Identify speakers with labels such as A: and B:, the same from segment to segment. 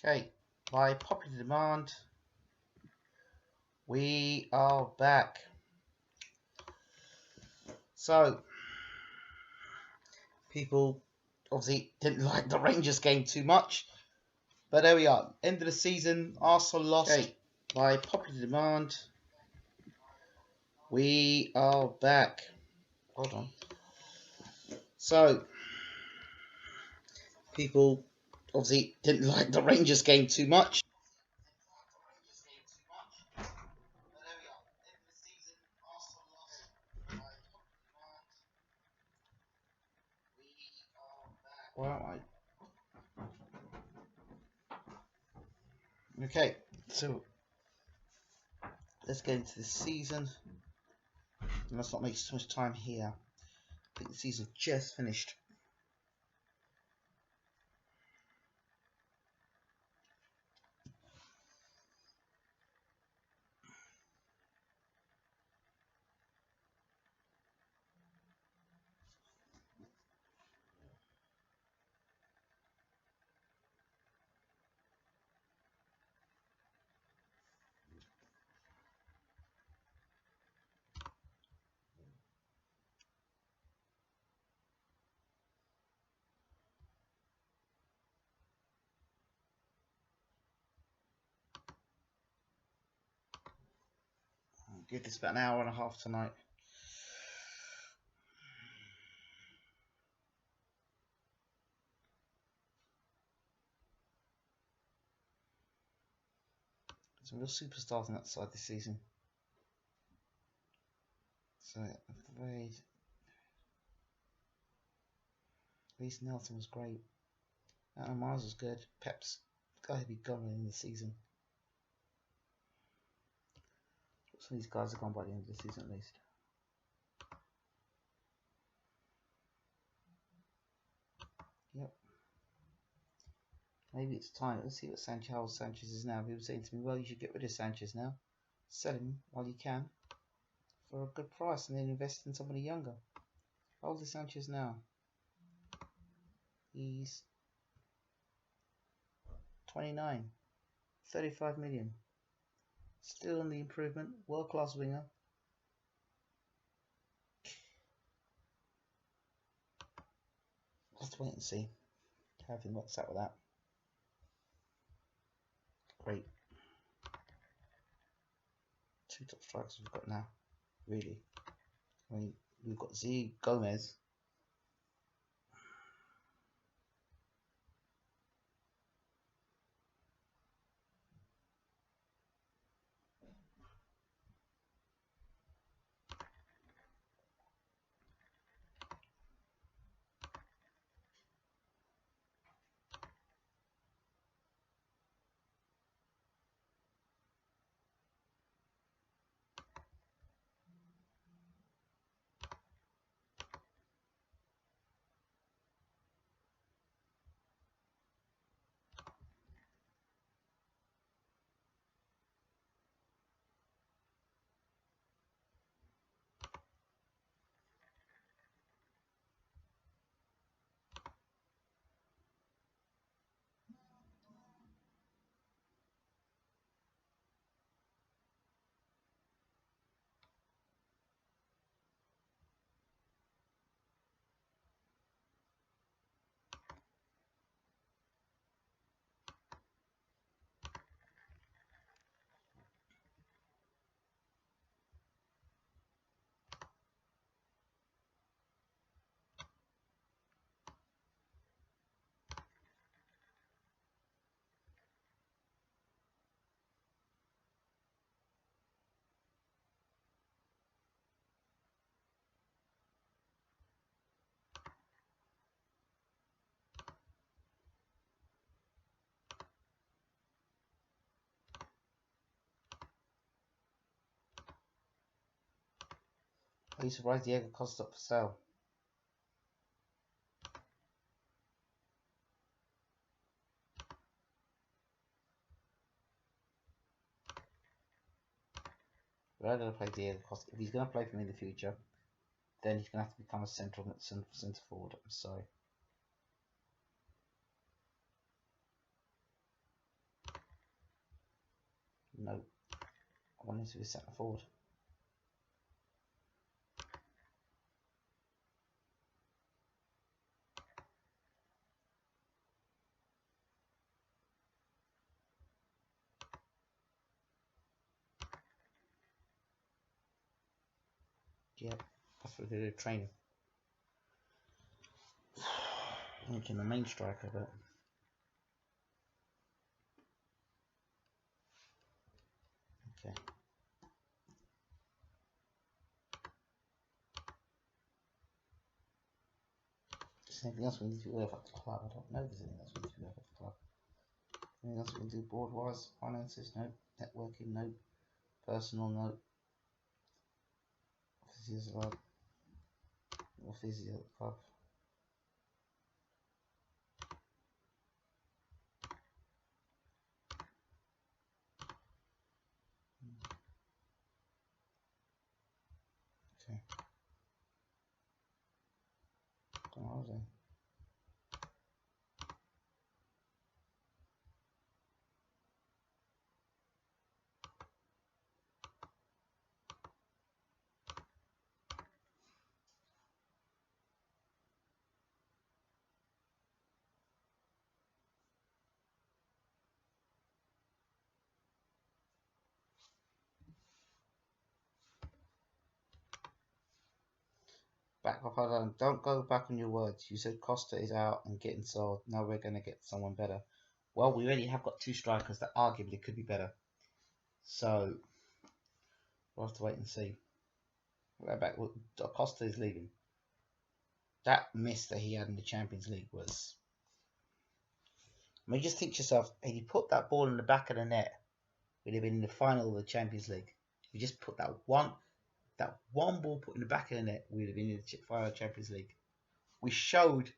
A: Okay, by popular demand, we are back. So, people obviously didn't like the Rangers game too much, but there we are. End of the season, Arsenal lost. Okay, by popular demand, we are back. Hold on. So, people obviously didn't like the Rangers game too much. Where am I? Okay, so let's get into the season. And let's not make so much time here. I think the season just finished. I'll give this about an hour and a half tonight. Some real superstars on that side this season. So, Reece Nelson was great. Adam Miles was good. Pep's got to be gone in the season. Some of these guys are gone by the end of the season at least. Yep. Maybe it's time. Let's see what Sanchez is now. People saying to me, well, you should get rid of Sanchez now. Sell him while you can for a good price and then invest in somebody younger. How old is Sanchez now? He's 29. 35 million. Still on the improvement. World class winger. Let's wait and see how everything works out with that. Great. Two top strikers we've got now. Really. I mean, we've got Z Gomez. Are you surprised Diego Costa up for sale? We're going to play Diego Costa. If he's going to play for me in the future, then he's going to have to become a centre forward. I'm sorry. no. I want him to be centre forward. Yeah, that's what they do training. Thinking the main striker, but okay. Is there anything else we need to do about the club? I don't know if there's anything else we need to do about the club. Anything else we can do board wise? Finances? No. Networking? No. Personal? No. Physios allowed. Or physio at the club. Okay. Go on holiday. Back up, don't go back on your words. You said Costa is out and getting sold. Now we're going to get someone better. Well, we already have got two strikers that arguably could be better. So we'll have to wait and see. Back, Costa is leaving. That miss that he had in the Champions League was. I mean, just think to yourself, if you put that ball in the back of the net, we'd have been in the final of the Champions League. If you just put that one ball put in the back of the net, we'd have been in the final of the Champions League. We showed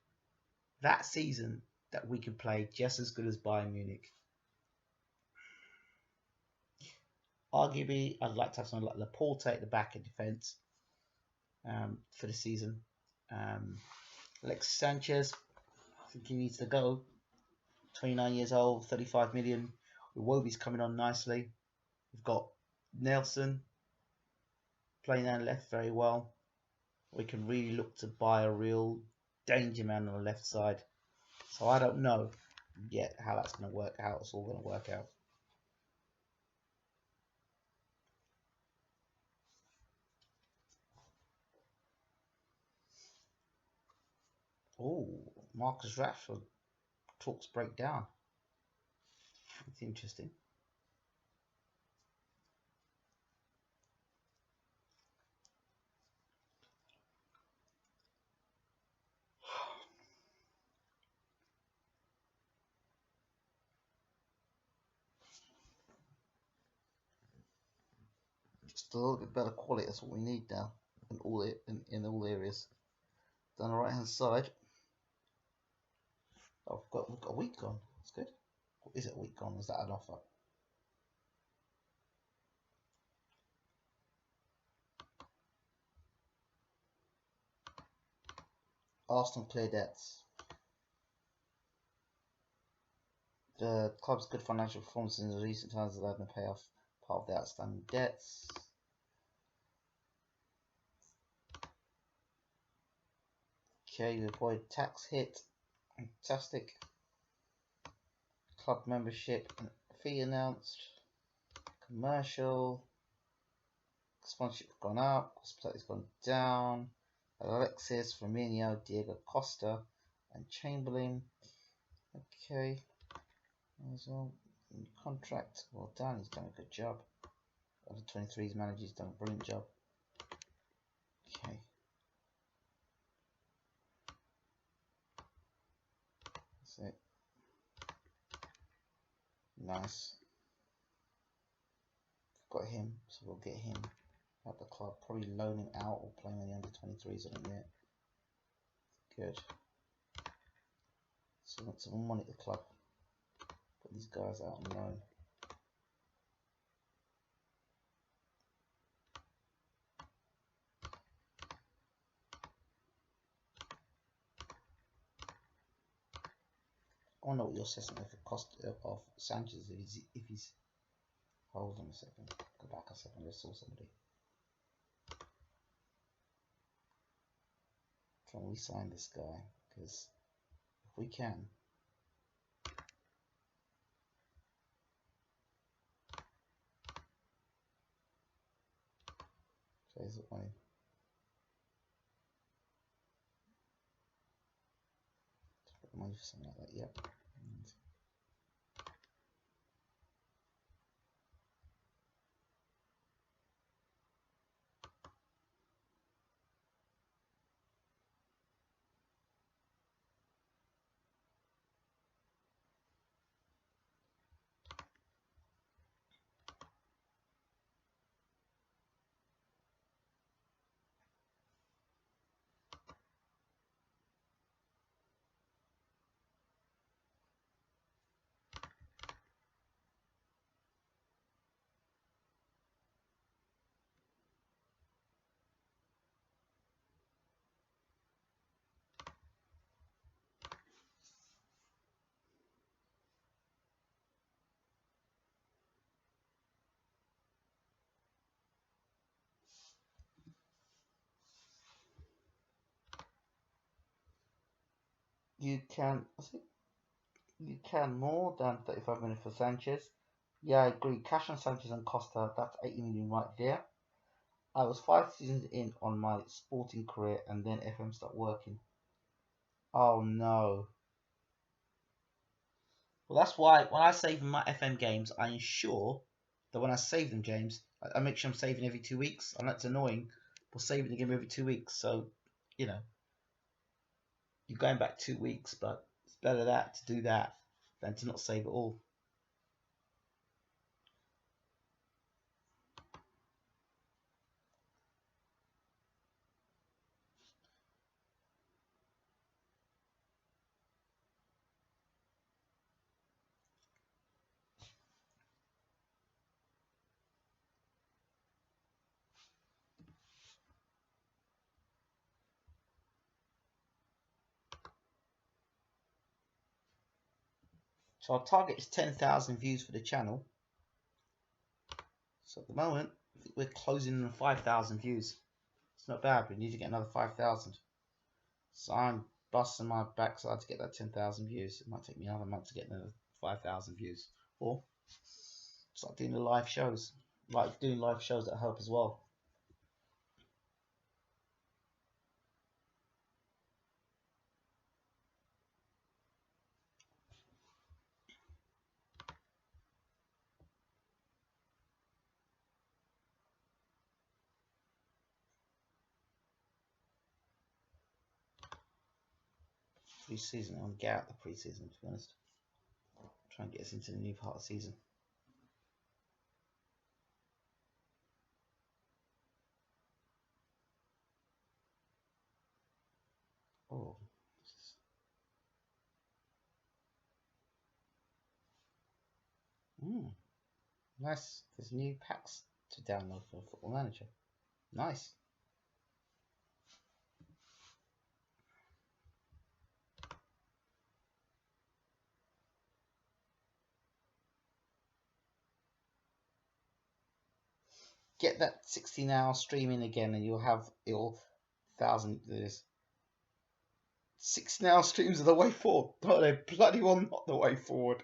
A: that season that we could play just as good as Bayern Munich. Arguably, I'd like to have someone like Laporte at the back in defence for the season. Alexis Sanchez, I think he needs to go. 29 years old, 35 million. Iwobi's coming on nicely. We've got Nelson playing down left very well. We can really look to buy a real danger man on the left side. So I don't know yet how that's going to work, how it's all going to work out. Oh, Marcus Rashford talks break down. It's interesting. Just a little bit better quality. That's what we need now in all areas. Down the right hand side. Oh, we've got a week gone. That's good. What is it a week gone? Is that an offer? Arsenal clear debts. The club's good financial performance in the recent times has allowed them to pay off part of the outstanding debts. Okay, you avoid tax hit. Fantastic. Club membership fee announced. Commercial. Sponsorship gone up. Hospitality has gone down. Alexis, Firmino, Diego Costa, and Chamberlain. Okay. So, contract. Well done. He's done a good job. Other 23's manager's done a brilliant job. Okay. That's it. Nice. Got him, so we'll get him at the club. Probably loan him out or play him in the under 23s on him yet. Good. So want some money at the club. Put these guys out on loan. I wonder what your assessment of the cost of Sanchez is if he's Hold on a second. Go back a second. I just saw somebody. Can we sign this guy? Because if we can. So is it money? Money for something like that. Yep. You can, I think you can more than 35 million for Sanchez. Yeah, I agree. Cash on Sanchez and Costa, that's 80 million right there. I was 5 seasons in on my sporting career and then FM stopped working. Oh no. Well, that's why when I save my FM games, I ensure that when I save them, James, I make sure I'm saving every 2 weeks. I know it's annoying, but saving the game every 2 weeks. So, you know, you're going back 2 weeks, but it's better that to do that than to not save at all. So our target is 10,000 views for the channel. So at the moment, I think we're closing on 5,000 views. It's not bad. We need to get another 5,000. So I'm busting my backside to get that 10,000 views. It might take me another month to get another 5,000 views. Or start doing the live shows. Like doing live shows that help as well. Pre-season, I'm gonna get out the pre-season to be honest. Try and get us into the new part of the season. Oh, nice. There's new packs to download for Football Manager. Nice. Get that 16-hour streaming again, and you'll have it'll 1,000. There's 16-hour streams are the way forward. No, they're bloody well not the way forward.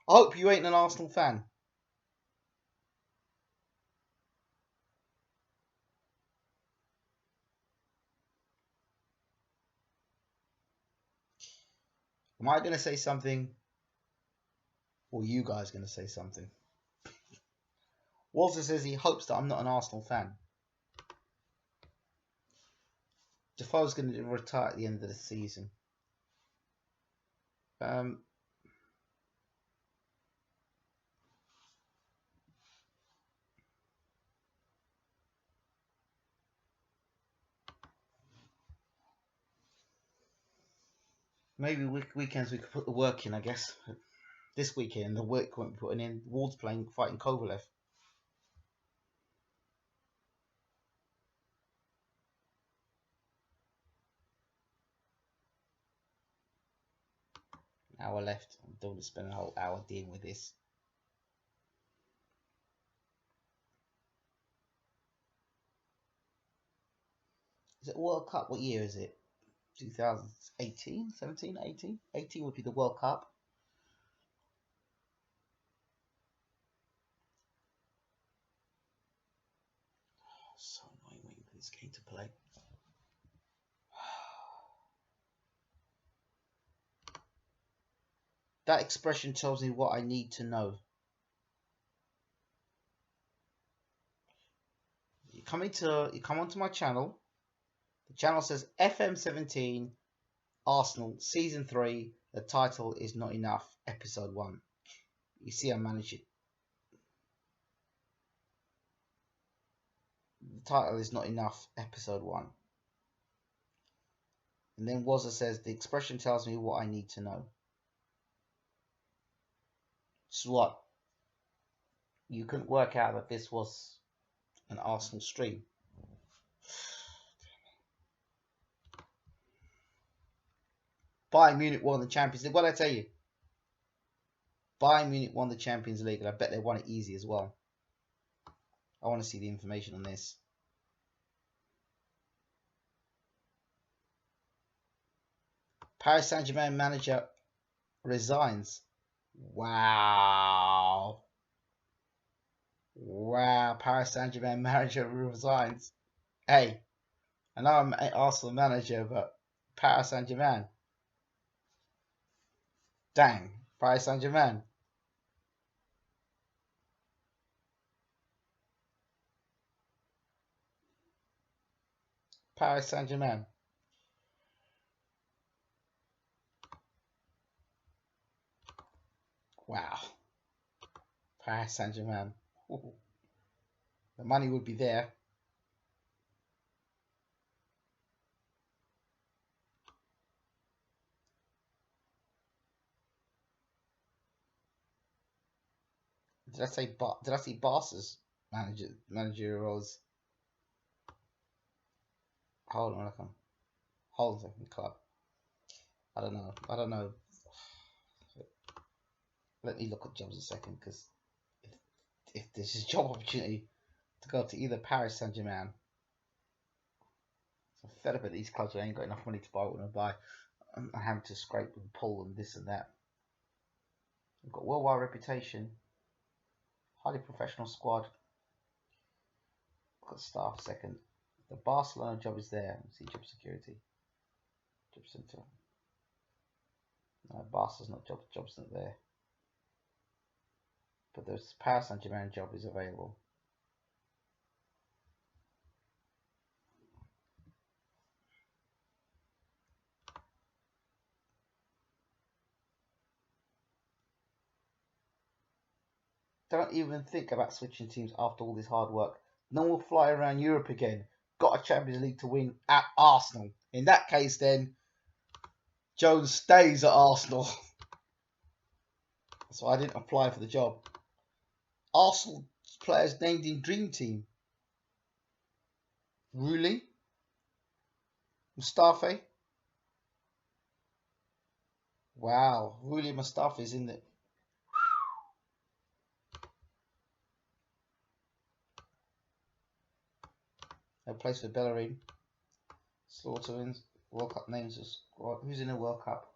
A: I hope you ain't an Arsenal fan. Am I going to say something? Or are you guys going to say something? Walter says he hopes that I'm not an Arsenal fan. Defoe's going to retire at the end of the season. Maybe weekends we could put the work in, I guess. This weekend, the work won't be putting in. Wolves fighting Kovalev. An hour left. I don't want to spend a whole hour dealing with this. Is it World Cup? What year is it? 2018, 17, 18? 18 would be the World Cup. So annoying waiting for this game to play. That expression tells me what I need to know. You come onto my channel. The channel says FM17 Arsenal Season 3. The title is Not Enough, Episode 1. You see I managed it. The title is Not Enough, Episode 1. And then Wazza says, the expression tells me what I need to know. So what? You couldn't work out that this was an Arsenal stream. Bayern Munich won the Champions League. What did I tell you? Bayern Munich won the Champions League, and I bet they won it easy as well. I want to see the information on this. Paris Saint-Germain manager resigns. Wow. Wow. Paris Saint-Germain manager resigns. Hey, I know I'm an Arsenal manager, but Paris Saint-Germain. Dang. Paris Saint-Germain. Paris Saint-Germain. Wow. Paris Saint-Germain. The money would be there. Did I say Barca's manager roles? Hold on a second. Hold on a second, club. I don't know. Let me look at jobs a second, because if there's a job opportunity to go to either Paris Saint-Germain, so I'm fed up at these clubs who ain't got enough money to buy what I buy. I'm having to scrape and pull and this and that. We've got worldwide reputation, highly professional squad. Got staff second. The Barcelona job is there. Let's see job security. Job center. No, Barca's not job's not there. But the Paris Saint-Germain job is available. Don't even think about switching teams after all this hard work. No one will fly around Europe again. Got a Champions League to win at Arsenal. In that case, then, Jones stays at Arsenal. So I didn't apply for the job. Arsenal players named in Dream Team. Rulli. Mustafi. Wow. Rulli Mustafi is in the... No place for Bellerin. Slaughter wins. World Cup names of squad. Who's in the World Cup?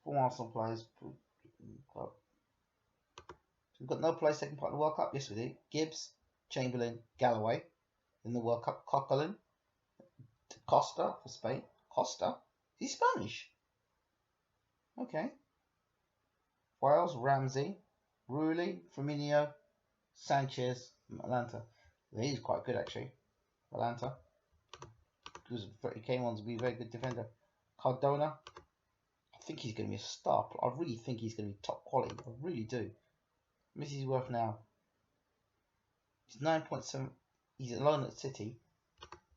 A: 4 Arsenal players. Club. We've got no place taking part in the World Cup. Yes, we do. Gibbs, Chamberlain, Galloway in the World Cup. Coquelin, Costa for Spain. Costa? Is he Spanish? Okay. Wales, Ramsey, Rulli, Firmino, Sanchez, Atlanta. He's quite good actually. Atlanta. He came on to be a very good defender. Cardona. I think he's going to be a star. I really think he's going to be top quality. I really do. How much is he worth now? He's 9.7. He's alone at City.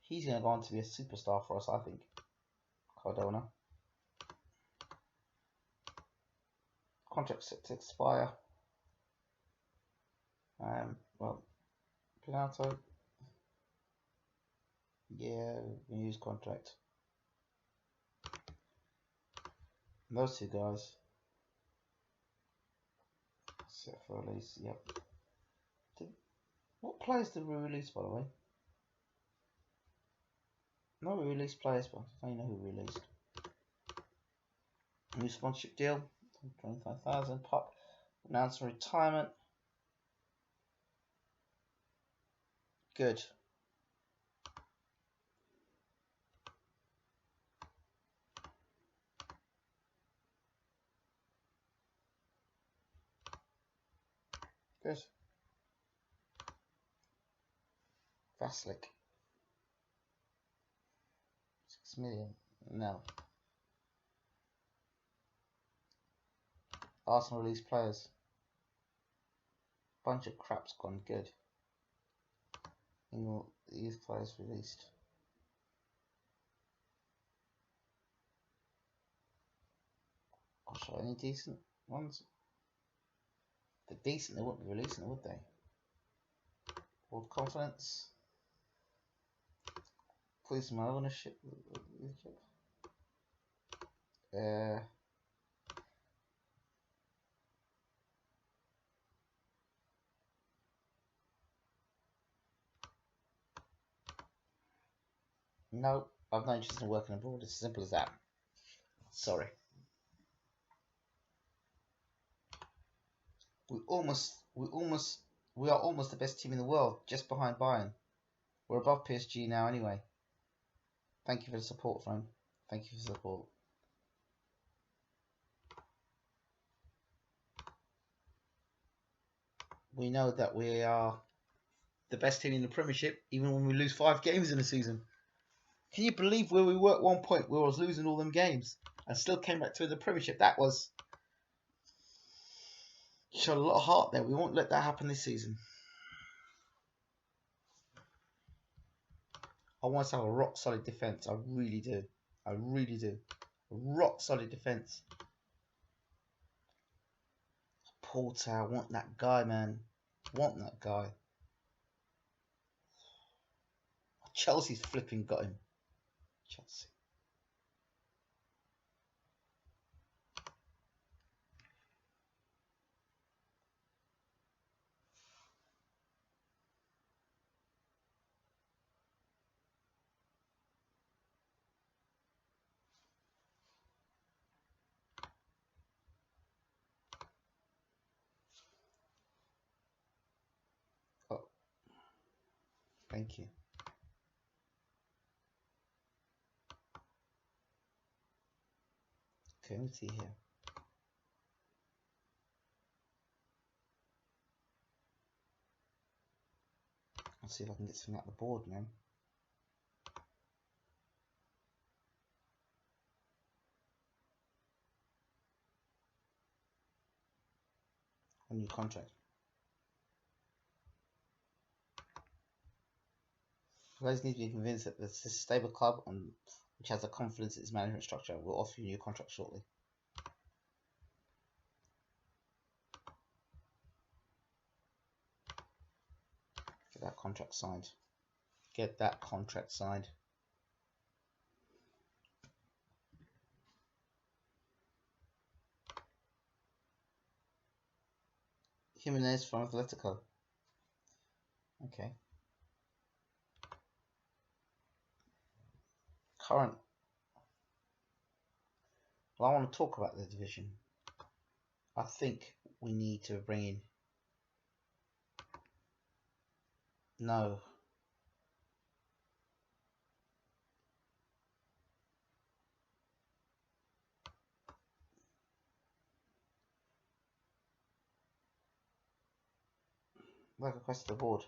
A: He's going to go on to be a superstar for us, I think. Cardona. Contract set to expire. Well, Pinato. Yeah, use contract. And those two guys. Set for release. Yep. What players did we release, by the way? No, we released players, but I don't know who we released. New sponsorship deal, 25,000. Pop announced retirement. Good. Good. Vaslik. 6 million. No. Arsenal released players. Bunch of crap's gone good. These players released. I'll show any decent ones. If they're decent, they wouldn't be releasing it, would they? World confidence. Please my ownership. No, I'm not interested in working abroad. It's as simple as that. Sorry. We are almost the best team in the world, just behind Bayern. We're above PSG now anyway. Thank you for the support, friend. Thank you for the support. We know that we are the best team in the Premiership, even when we lose 5 games in a season. Can you believe where we were at one point where I was losing all them games and still came back to the Premiership? That was... showed a lot of heart there. We won't let that happen this season. I want to have a rock solid defence. I really do. I really do. A rock solid defence. Porter, I want that guy, man. Want that guy. Chelsea's flipping got him. Chelsea. Oh, thank you. Okay, let me see here. Let's see if I can get something out the board, man. A new contract. You guys need to be convinced that this is a stable club which has the confidence in its management structure. We'll offer you a new contract shortly. Get that contract signed. Get that contract signed. Jimenez from Atletico. Okay. Current. Well, I want to talk about the division. I think we need to bring in... No. Like across the board.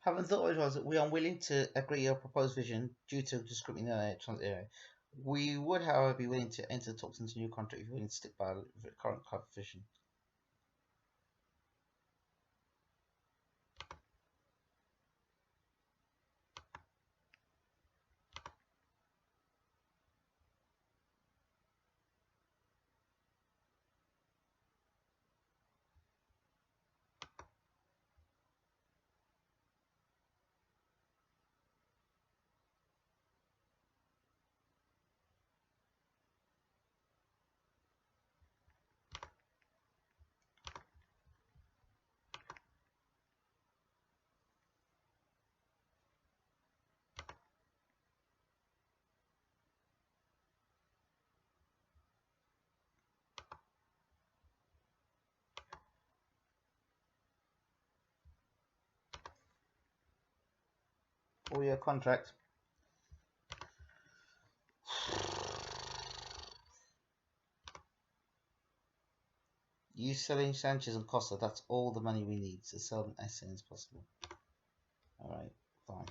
A: Having thought it was that we are unwilling to agree our proposed vision due to discriminatory area. We would, however, be willing to enter talks into a new contract if you're willing to stick by the current club vision. Four-year contract. You selling Sanchez and Costa, that's all the money we need to sell them as soon as possible. Alright, fine.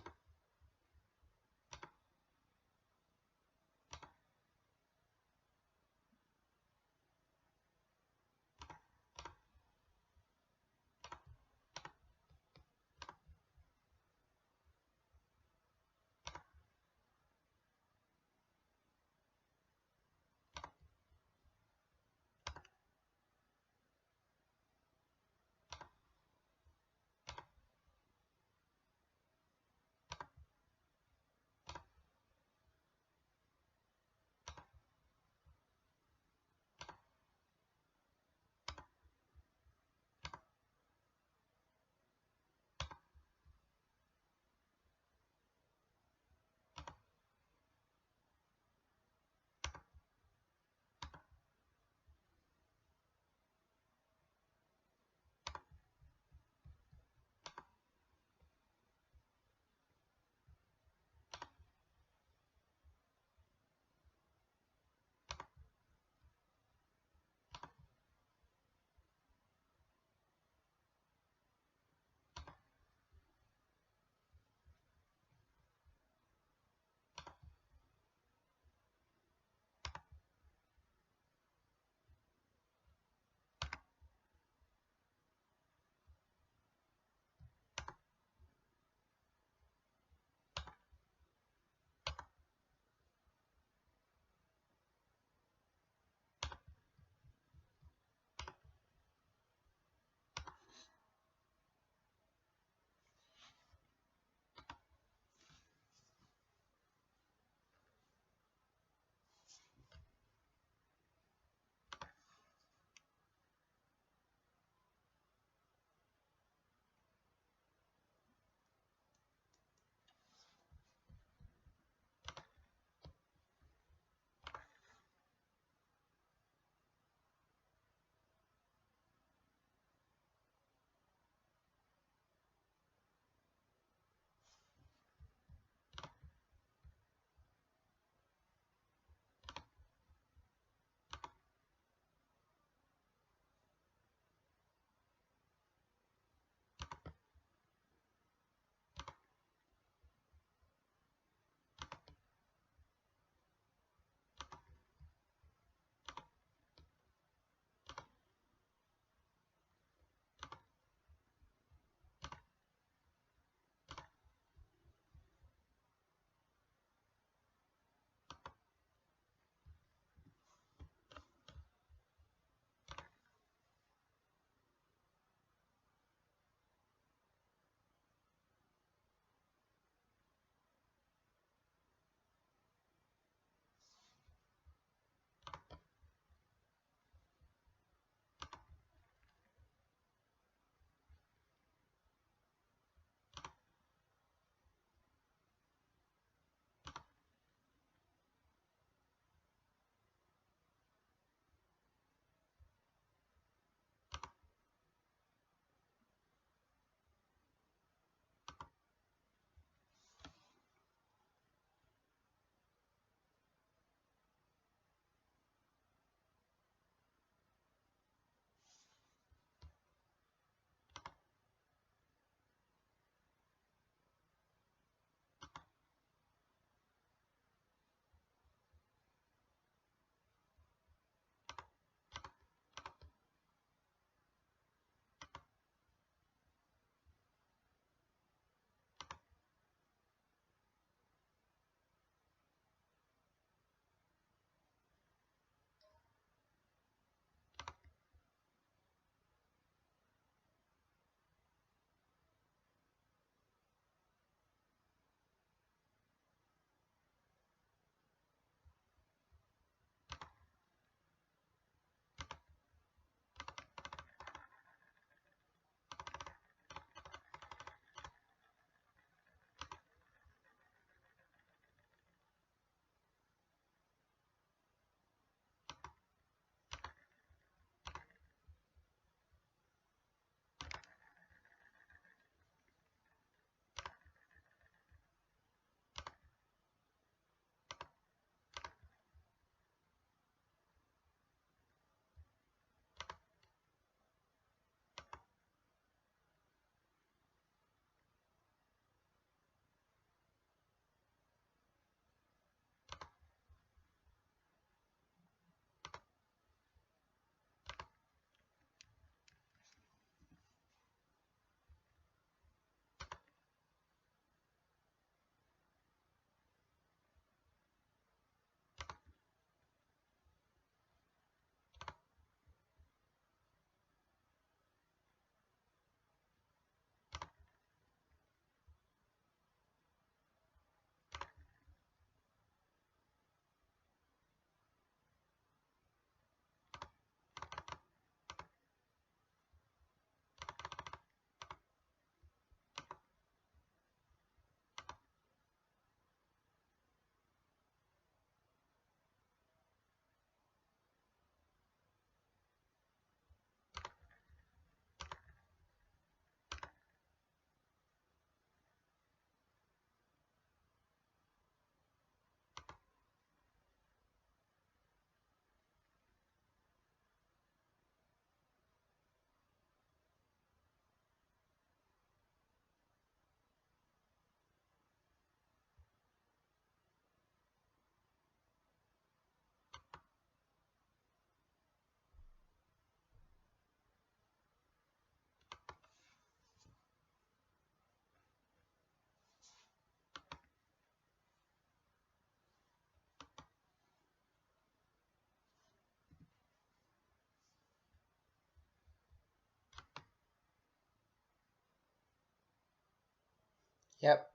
A: Yep.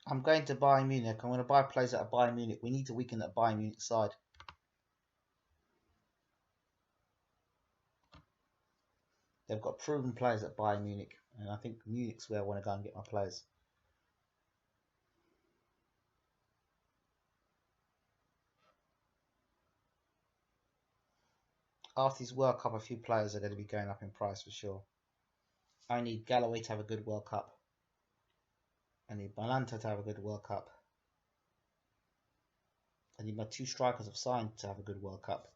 A: I'm going to Bayern Munich. I'm going to buy players at Bayern Munich. We need to weaken that Bayern Munich side. They've got proven players at Bayern Munich, and I think Munich's where I want to go and get my players. After this World Cup, a few players are going to be going up in price for sure. I need Galloway to have a good World Cup. I need Balanta to have a good World Cup. I need my 2 strikers I've signed to have a good World Cup.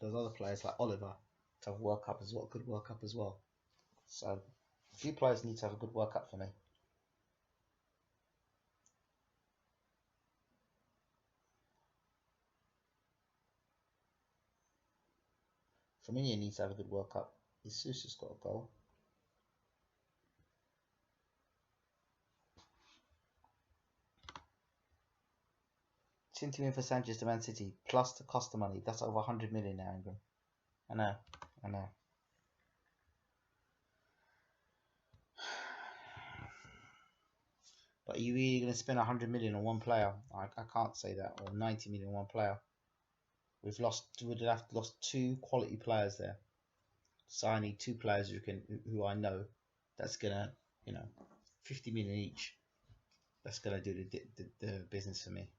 A: Those other players like Oliver to have a World Cup as well, good World Cup as well. So a few players need to have a good World Cup for me. Firmino needs to have a good World Cup. Jesus has got a goal. $20 million for Sanchez to Man City, plus the cost of money. That's over 100 million now, Ingram. I know. But are you really going to spend 100 million on one player? I can't say that. Or 90 million on one player. We'd have lost 2 quality players there. So I need 2 players who I know that's gonna, 50 million each. That's gonna do the business for me.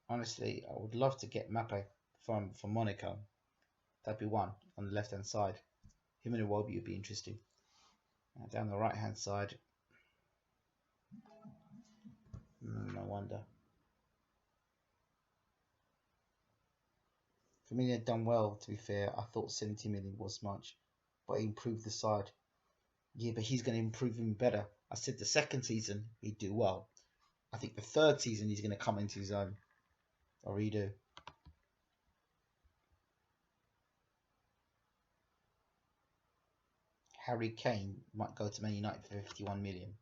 A: Honestly, I would love to get Mappe from Monaco. That'd be one on the left hand side. Him and Iwobi would be interesting. Down the right hand side, no wonder. Firmino had done well, to be fair. I thought 70 million was much, but he improved the side. Yeah, but he's going to improve even better. I said the second season he'd do well. I think the third season he's going to come into his own. I really do. Harry Kane might go to Man United for 51 million.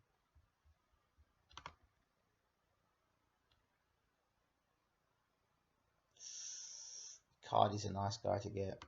A: Cardi's a nice guy to get.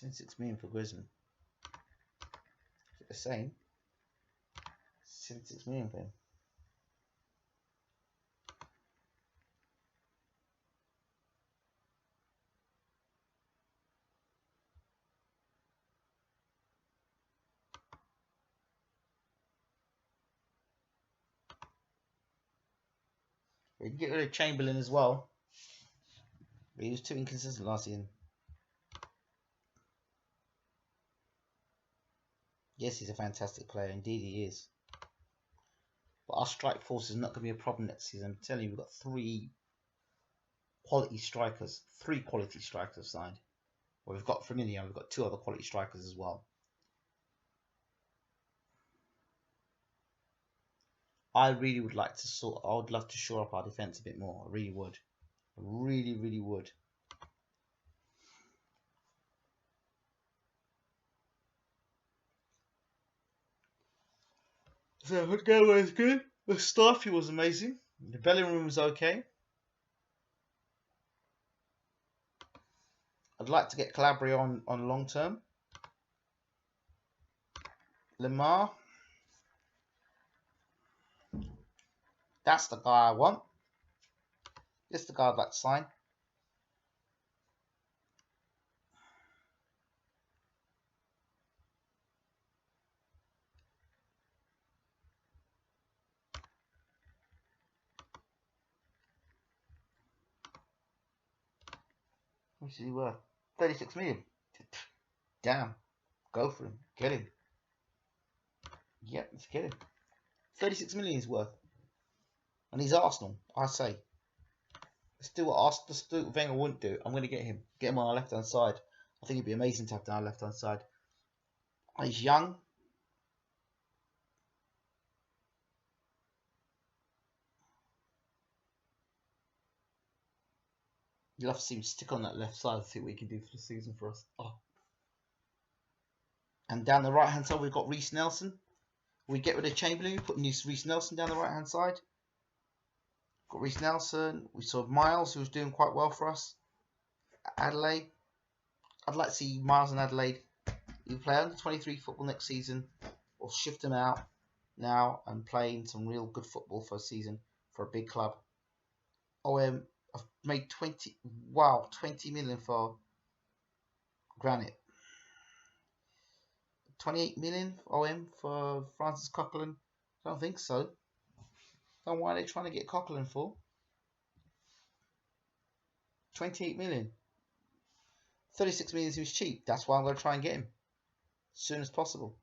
A: $76 million for Griezmann. The same. 76 million for him. We can get rid of Chamberlain as well. But he was too inconsistent last season. Yes, he's a fantastic player. Indeed, he is. But our strike force is not going to be a problem next season. I'm telling you, we've got 3 quality strikers. 3 quality strikers signed. Well, we've got Firmino. We've got 2 other quality strikers as well. I really would like to I would love to shore up our defense a bit more. I really would. I really, really would. So the game was good. The Starfy was amazing. The Bellingham was okay. I'd like to get Calabria on long term. Lemar. That's the guy I want. This is the guy I'd like to sign. What is he worth? 36 million. Damn. Go for him. Get him. Yep, let's get him. 36 million is worth. And he's Arsenal, I say. Still ask the still Wenger wouldn't do. I'm going to get him. Get him on our left hand side. I think it'd be amazing to have him on our left hand side. He's young. You'll have to see him stick on that left side and see what he can do for the season for us. Oh. And down the right hand side we've got Reece Nelson. We get rid of Chamberlain, we put Reece Nelson down the right hand side. Got Reece Nelson. We saw Miles, who was doing quite well for us. Adelaide. I'd like to see Miles and Adelaide either play under 23 football next season or shift them out now and playing some real good football for a season for a big club. I've made 20 million for Granite. 28 million for Francis Coquelin. I don't think so. Don't know why they're trying to get Coquelin for. 28 million. 36 million seems cheap. That's why I'm going to try and get him as soon as possible.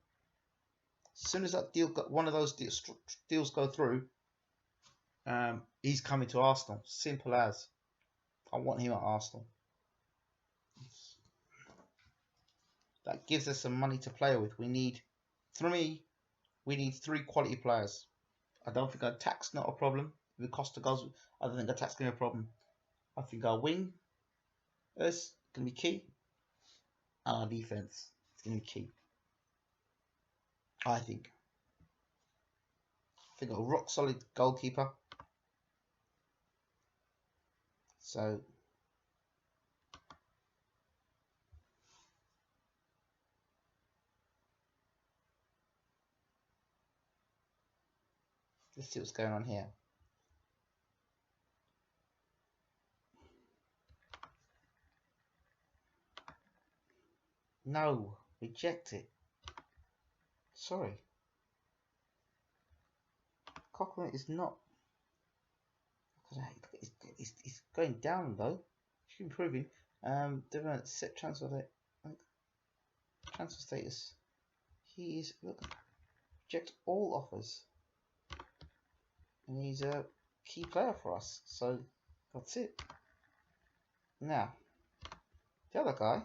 A: As soon as that deal, one of those deals go through, he's coming to Arsenal. Simple as. I want him at Arsenal. That gives us some money to play with. We need three quality players. I don't think our attack's not a problem. If Costa goes, I don't think attack's going to be a problem. I think our wing is going to be key. And our defense is going to be key. I think a rock solid goalkeeper. So let's see what's going on here. No, reject it. Sorry. Coquelin is not. It's going down though. It's improving. Different set transfer status. He is reject all offers, and he's a key player for us. So that's it. Now the other guy,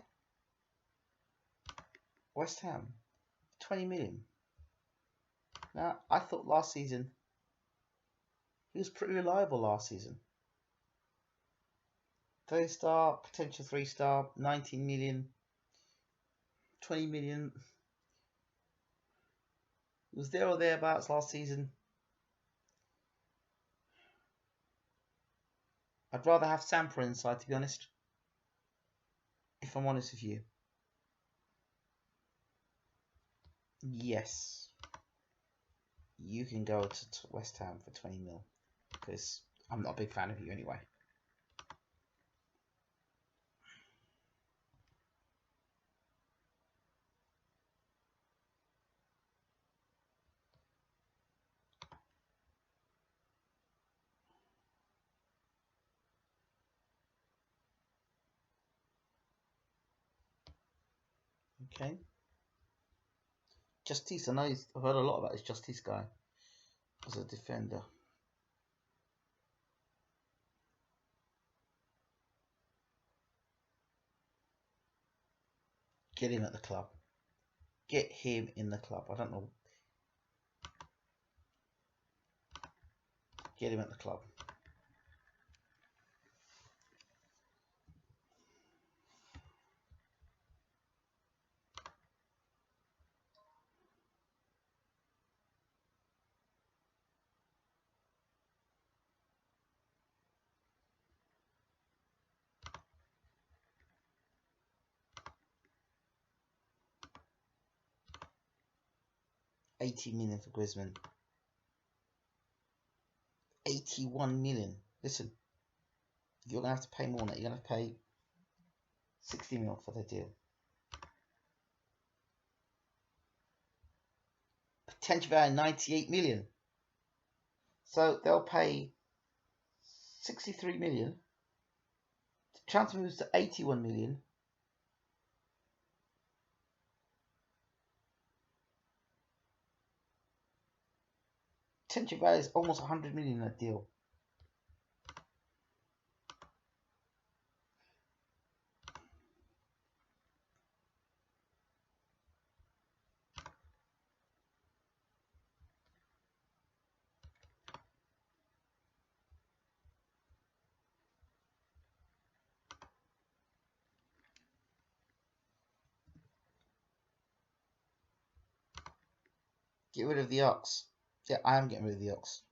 A: West Ham, 20 million. Now I thought last season he was pretty reliable last season. 3-star, potential 3-star, 19 million, 20 million. He was there or thereabouts last season. I'd rather have Samper inside, to be honest. If I'm honest with you. Yes. You can go to West Ham for 20 mil. Because I'm not a big fan of you anyway. Okay. Justice, I know I've heard a lot about this Justice guy as a defender. Get him at the club. Get him in the club. I don't know. Get him at the club. $80 million for Griezmann. 81 million. Listen, you're going to have to pay more than that. You're going to pay 60 million for the deal. Potential value 98 million. So they'll pay 63 million. The transfer moves to 81 million. Potential value is almost 100 million in that deal. Get rid of the Ox. Yeah, I am getting rid of the Ox.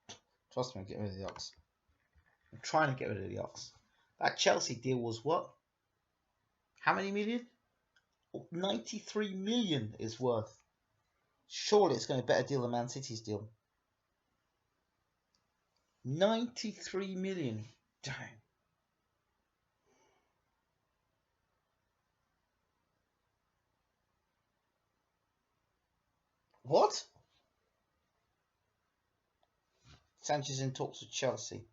A: Trust me, I'm getting rid of the Ox. I'm trying to get rid of the Ox. That Chelsea deal was what? How many million? 93 million is worth. Surely it's going to be a better deal than Man City's deal. 93 million. Damn. What? Sanchez in talks with Chelsea.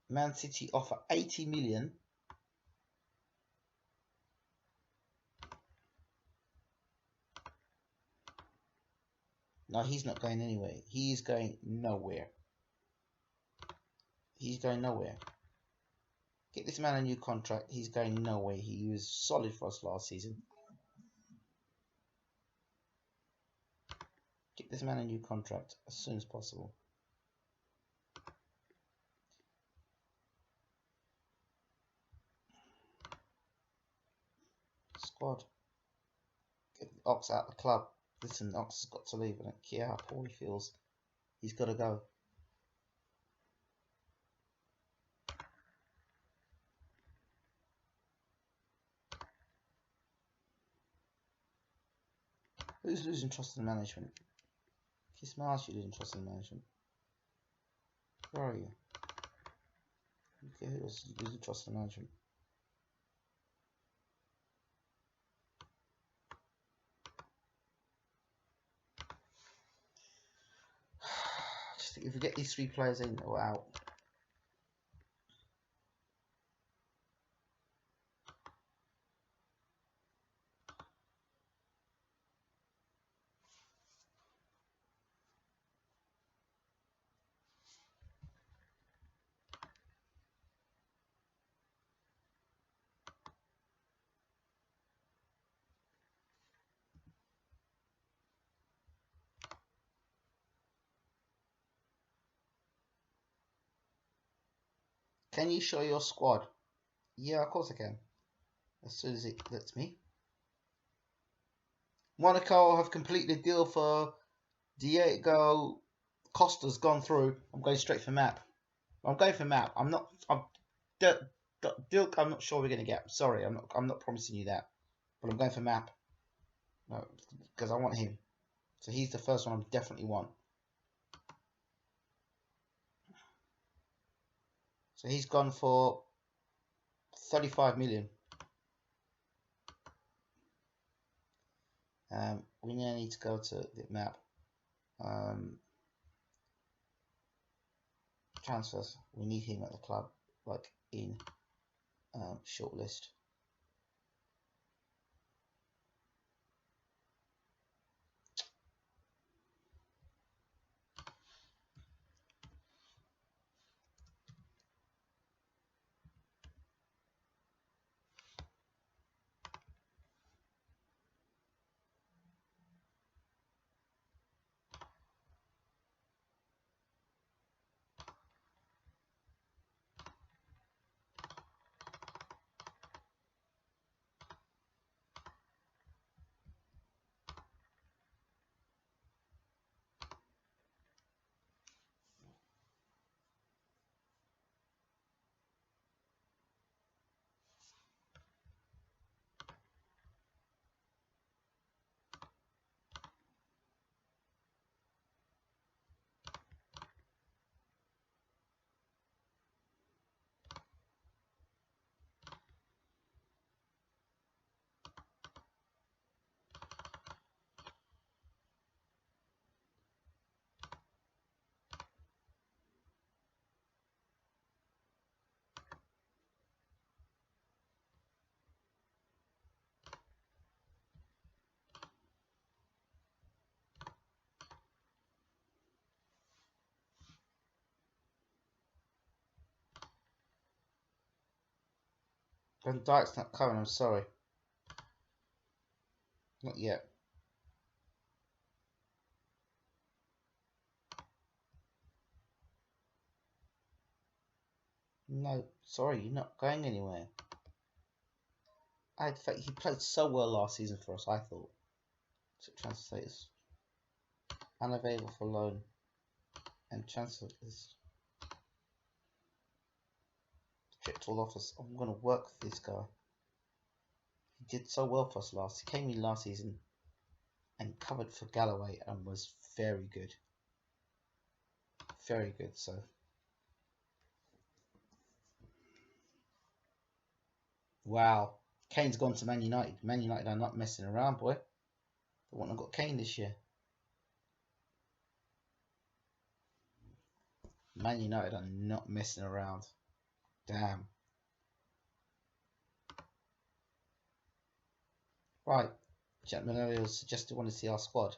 A: Man City offer 80 million. No, he's not going anywhere. He's going nowhere. He's going nowhere. Get this man a new contract. He's going nowhere. He was solid for us last season. Get this man a new contract as soon as possible. Squad. Get Ox out of the club. Listen, Ox has got to leave. I don't care how poor he feels. He's got to go. Who's losing trust in the management? Kiss my ass, you losing trust in the management. Where are you? Okay, who's losing trust in the management? Just think if we get these 3 players in or out. Can you show your squad? Yeah, of course I can. As soon as it lets me. Monaco have completed the deal for Diego Costa's gone through. I'm going straight for map. I'm going for map. I'm not sure we're gonna get. Sorry, I'm not promising you that. But I'm going for map. No, because I want him. So he's the first one I definitely want. So he's gone for 35 million. We now need to go to the map. Transfers. We need him at the club, like in shortlist. Van Dijk's not coming, I'm sorry. Not yet. No, sorry, you're not going anywhere. In fact, he played so well last season for us, I thought. Transfer status. Unavailable for loan. And transfer is strict all offers. I'm going to work with this guy. He did so well for us last. He came in last season and covered for Galloway and was very good. Very good. So wow, Kane's gone to Man United. Man United are not messing around, boy. They wouldn't have got Kane this year. Man United are not messing around. Damn. Right, gentlemen, earlier suggested want to see our squad.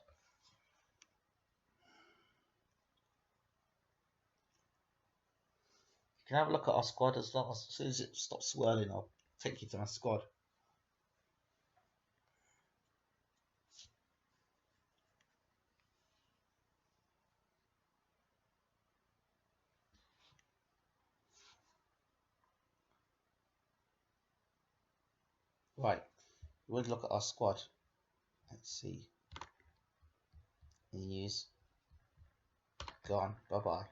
A: You can have a look at our squad as soon as it stops swirling. I'll take you to my squad. Right, we'll look at our squad. Let's see. News. Gone. Bye bye.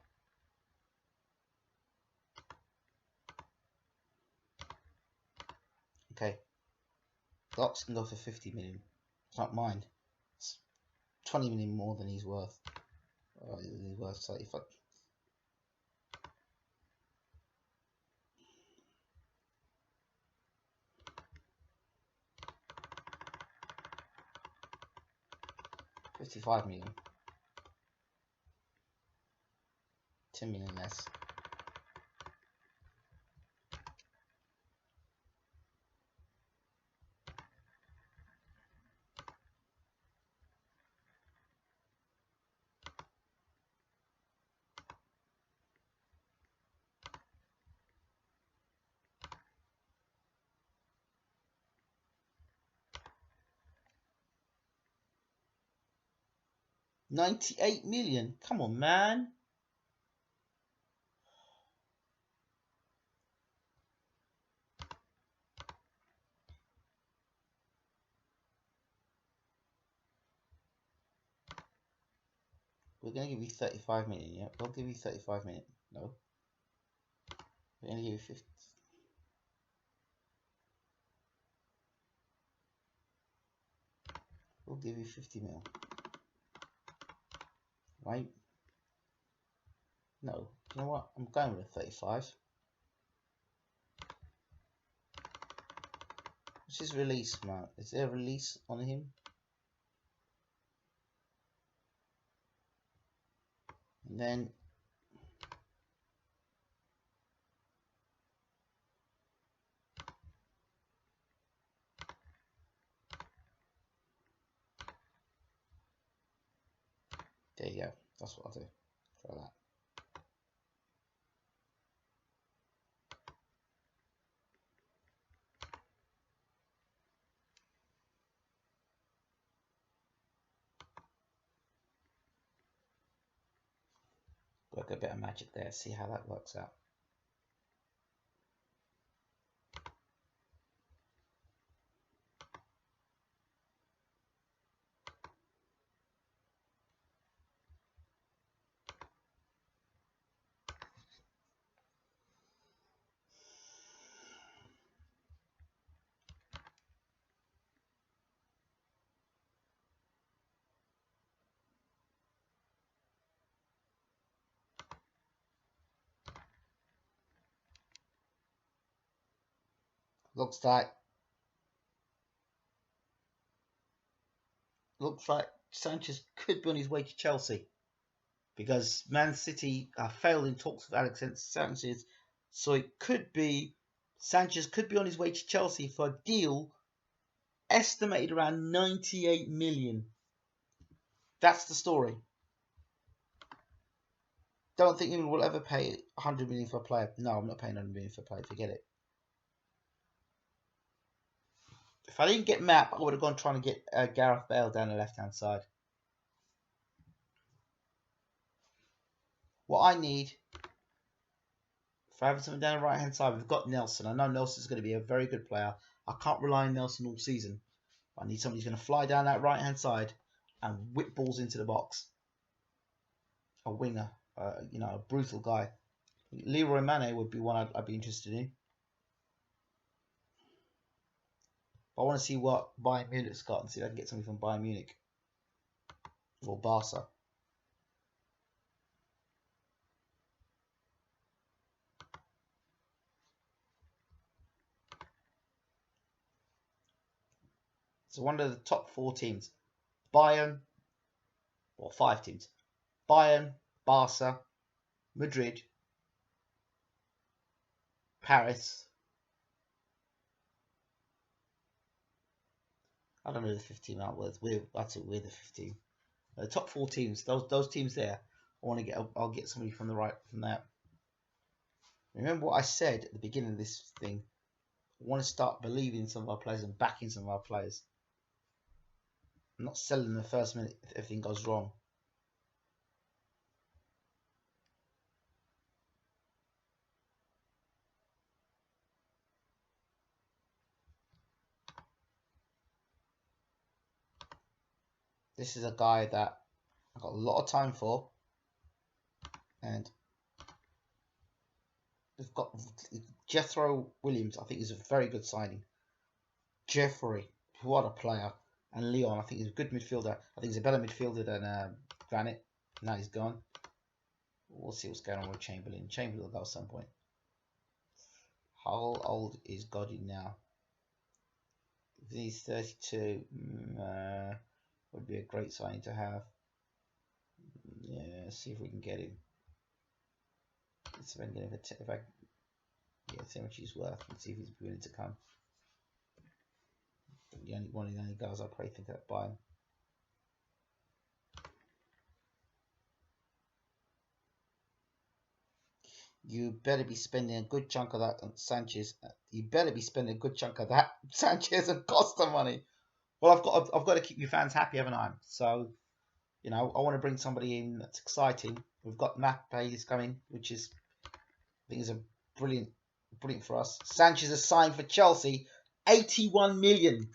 A: Okay. Locks can go for 50 million. It's not mine. It's 20 million more than he's worth. He's worth 35. $55 million. 10 million less. $98 million. Come on, man. We're going to give you 35 million, yeah? We'll give you 35 million. No. We're going to give you 50. We'll give you 50 mil. Right? No. You know what? I'm going with 35. What's his release, man? Is there a release on him? And then there you go. That's what I'll do for that. Work a bit of magic there, see how that works out. Looks like Sanchez could be on his way to Chelsea because Man City failed in talks with Alex Sanchez, so it could be Sanchez could be on his way to Chelsea for a deal estimated around 98 million. That's the story. Don't think anyone will ever pay 100 million for a player. No, I'm not paying 100 million for a player. Forget it. If I didn't get Map, I would have gone trying to get Gareth Bale down the left-hand side. What I need for having someone down the right-hand side, we've got Nelson. I know Nelson's going to be a very good player. I can't rely on Nelson all season. I need somebody who's going to fly down that right-hand side and whip balls into the box. a winger, you know, a brutal guy. Leroy Mane would be one I'd be interested in. I want to see what Bayern Munich's got and see if I can get something from Bayern Munich or Barca. So one of the top 4 teams, Bayern, or 5 teams, Bayern, Barca, Madrid, Paris. I don't know who the 15 are. That's it. We're the 15. The top 4 teams. Those teams there. I want to get. I'll get somebody from that. Remember what I said at the beginning of this thing. I want to start believing in some of our players and backing some of our players. I'm not selling in the first minute if everything goes wrong. This is a guy that I've got a lot of time for, and they've got Jethro Williams. I think is a very good signing. Jeffrey, what a player, and Leon. I think he's a good midfielder. I think he's a better midfielder than Granit. Now he's gone. We'll see what's going on with Chamberlain. Chamberlain will go at some point. How old is Gotti now? If he's 32, would be a great signing to have. Yeah, see if we can get him. See if I can get see how much he's worth and see if he's willing to come. One of the only guys I probably think I'd buy him. You better be spending a good chunk of that on Sanchez. You better be spending a good chunk of that Sanchez and Costa money. Well, I've got to keep your fans happy, haven't I? So, you know, I want to bring somebody in that's exciting. We've got Mappé coming, which is, I think, is a brilliant for us. Sanchez has signed for Chelsea, 81 million.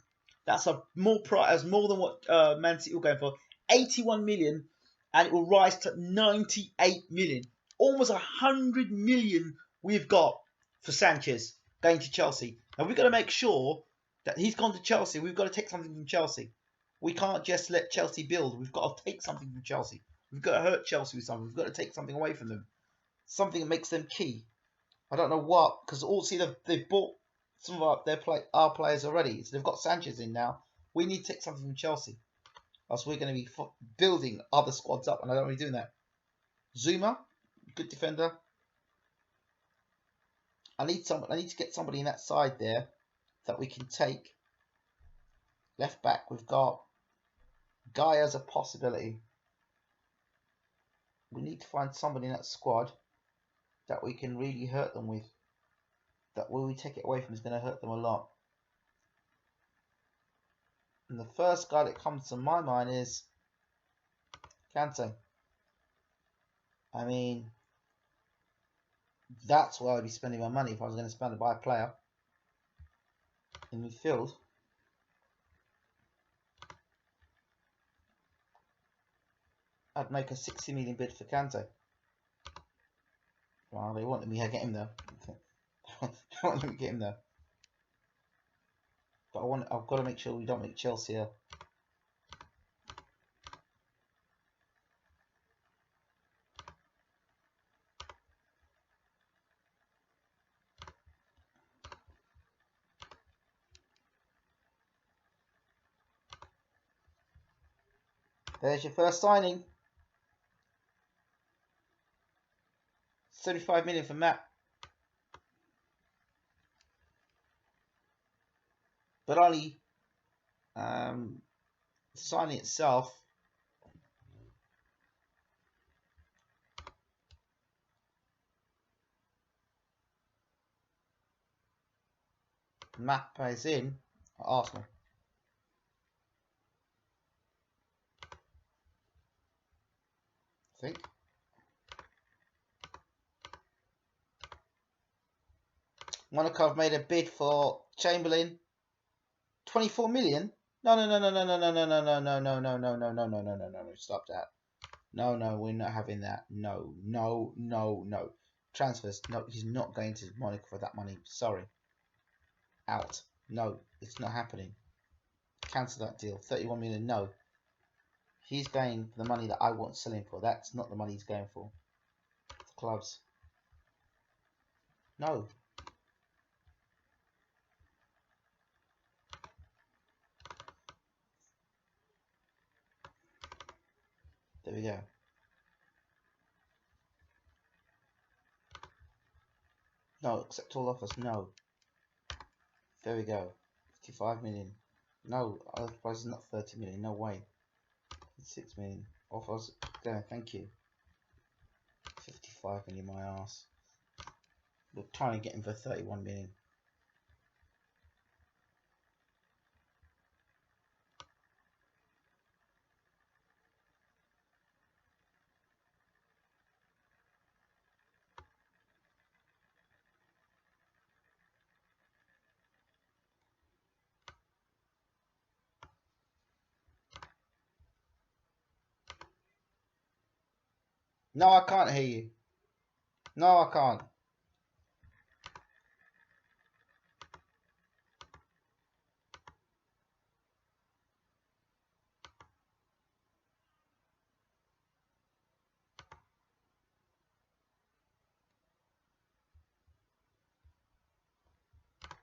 A: That's more than what Man City were going for. 81 million, and it will rise to 98 million. Almost 100 million we've got for Sanchez going to Chelsea. Now we've got to make sure that he's gone to Chelsea. We've got to take something from Chelsea. We can't just let Chelsea build. We've got to take something from Chelsea. We've got to hurt Chelsea with something. We've got to take something away from them. Something that makes them key. I don't know what, because they've bought some of our players already. So they've got Sanchez in now. We need to take something from Chelsea. Else we're going to be building other squads up, and I don't want to be doing that. Zuma, good defender. I need to get somebody in that side there that we can take. Left back, we've got Guy as a possibility. We need to find somebody in that squad that we can really hurt them with. That when we take it away from is going to hurt them a lot. And the first guy that comes to my mind is Kante. I mean, that's where I'd be spending my money if I was going to spend it by a player in midfield. I'd make a 60 million bid for Kante. Well, they won't let me get him though. They won't let me get him though. But I've got to make sure we don't make Chelsea here. There's your first signing. 35 million for Matt. But only signing itself. Matt pays in at Arsenal. I think. Monaco have made a bid for Chamberlain. 24 million? No. Stop that. No, no, we're not having that. No, no, no, no. Transfers. No, he's not going to Monaco for that money. Sorry. Out. No, it's not happening. Cancel that deal. 31 million. No. He's going for the money that I want to sell him for. That's not the money he's going for. The clubs. No. There we go. No, accept all offers. No. There we go. 55 million. No, other price is not 30 million. No way. 6 million. Offers. Go. Thank you. 55 million, my ass. We're trying to get him for 31 million. No, I can't hear you. No, I can't.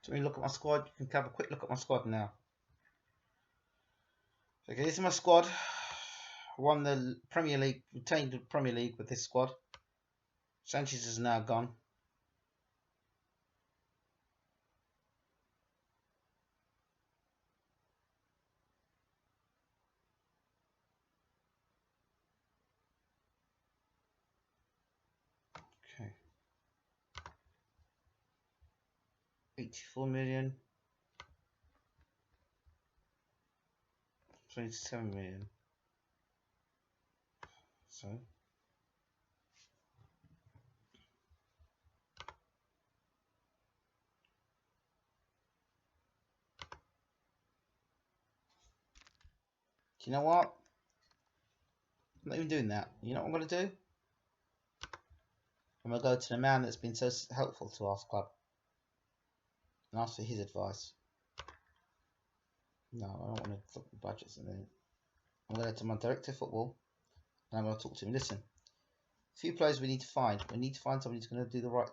A: So when you look at my squad, you can have a quick look at my squad now. Okay, this is my squad. Won the Premier League, retained the Premier League with this squad. Sanchez is now gone. Okay. 84 million. 27 million. So. Do you know what? I'm not even doing that. You know what I'm going to do? I'm going to go to the man that's been so helpful to our club and ask for his advice. No, I don't want to look at budgets and then I'm going to go to my director of football and I'm going to talk to him. Listen, a few players we need to find. We need to find somebody who's going to do the right.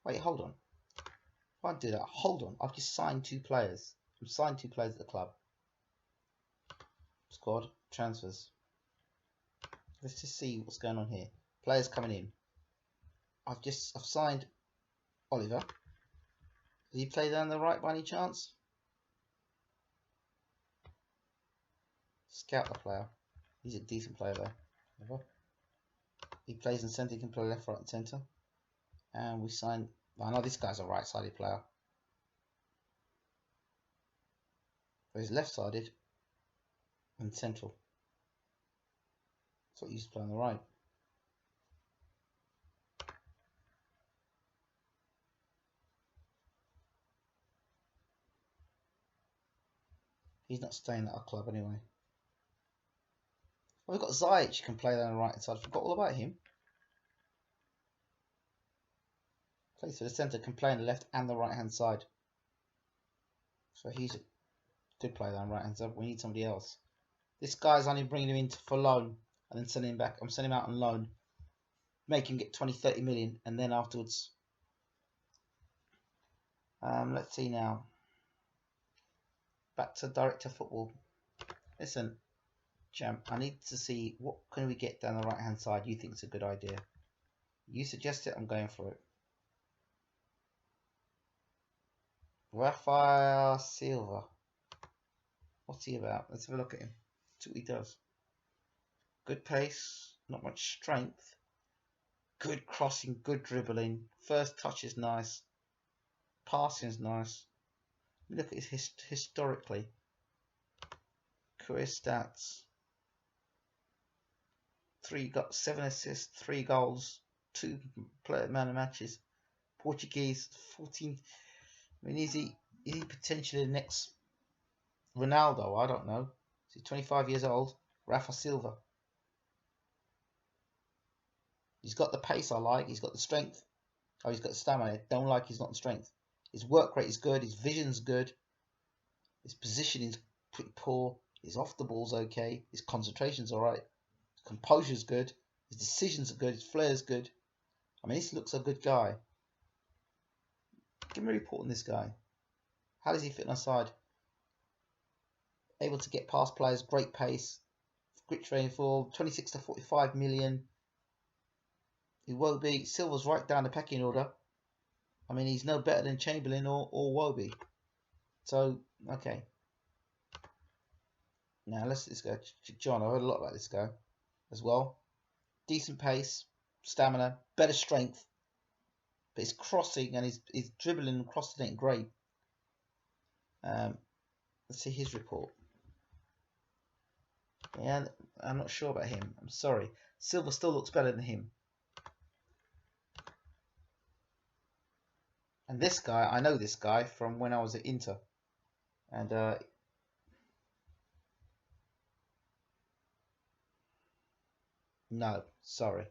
A: Wait, hold on. If I do that, hold on. I've just signed 2 players. I've signed 2 players at the club. Squad transfers. Let's just see what's going on here. Players coming in. I've signed Oliver. Did he play down the right by any chance? Scout the player. He's a decent player though. He plays in centre, he can play left, right and centre. And we signed, I know this guy's a right-sided player. But he's left-sided and central. So he used to play on the right. He's not staying at our club anyway. Well, we've got Ziyech, who can play down the right side. I forgot all about him. Plays for the centre, can play on the left and the right hand side. So he's a good player down the right hand side. We need somebody else. This guy's only bringing him in for loan and then sending him back. I'm sending him out on loan. Make him get 20-30 million and then afterwards. Let's see now. Back to director of football. Listen, champ, I need to see what can we get down the right hand side you think is a good idea. You suggest it, I'm going for it. Rafael Silva. What's he about? Let's have a look at him. See what he does. Good pace, not much strength. Good crossing, good dribbling. First touch is nice. Passing is nice. Look at his historically. Career stats. 7 assists, 3 goals, 2 player man of matches. Portuguese, 14. I mean, is he potentially the next Ronaldo? I don't know. He's 25 years old. Rafa Silva. He's got the pace I like. He's got the strength. Oh, he's got the stamina. I don't like he's not the strength. His work rate is good. His vision's good. His positioning's pretty poor. His off the ball's okay. His concentration's alright. His composure's good. His decisions are good. His flair's good. I mean, this looks a good guy. Give me a report on this guy. How does he fit on our side? Able to get past players, great pace, great training for 26 to 45 million. He won't be. Silva's right down the pecking order. I mean, he's no better than Chamberlain or Wobie. So, okay. Now, let's go. John, I heard a lot about this guy as well. Decent pace, stamina, better strength. But his crossing and his dribbling and crossing ain't great. Let's see his report. Yeah, I'm not sure about him. I'm sorry. Silva still looks better than him. And this guy, I know this guy from when I was at Inter. And no, sorry.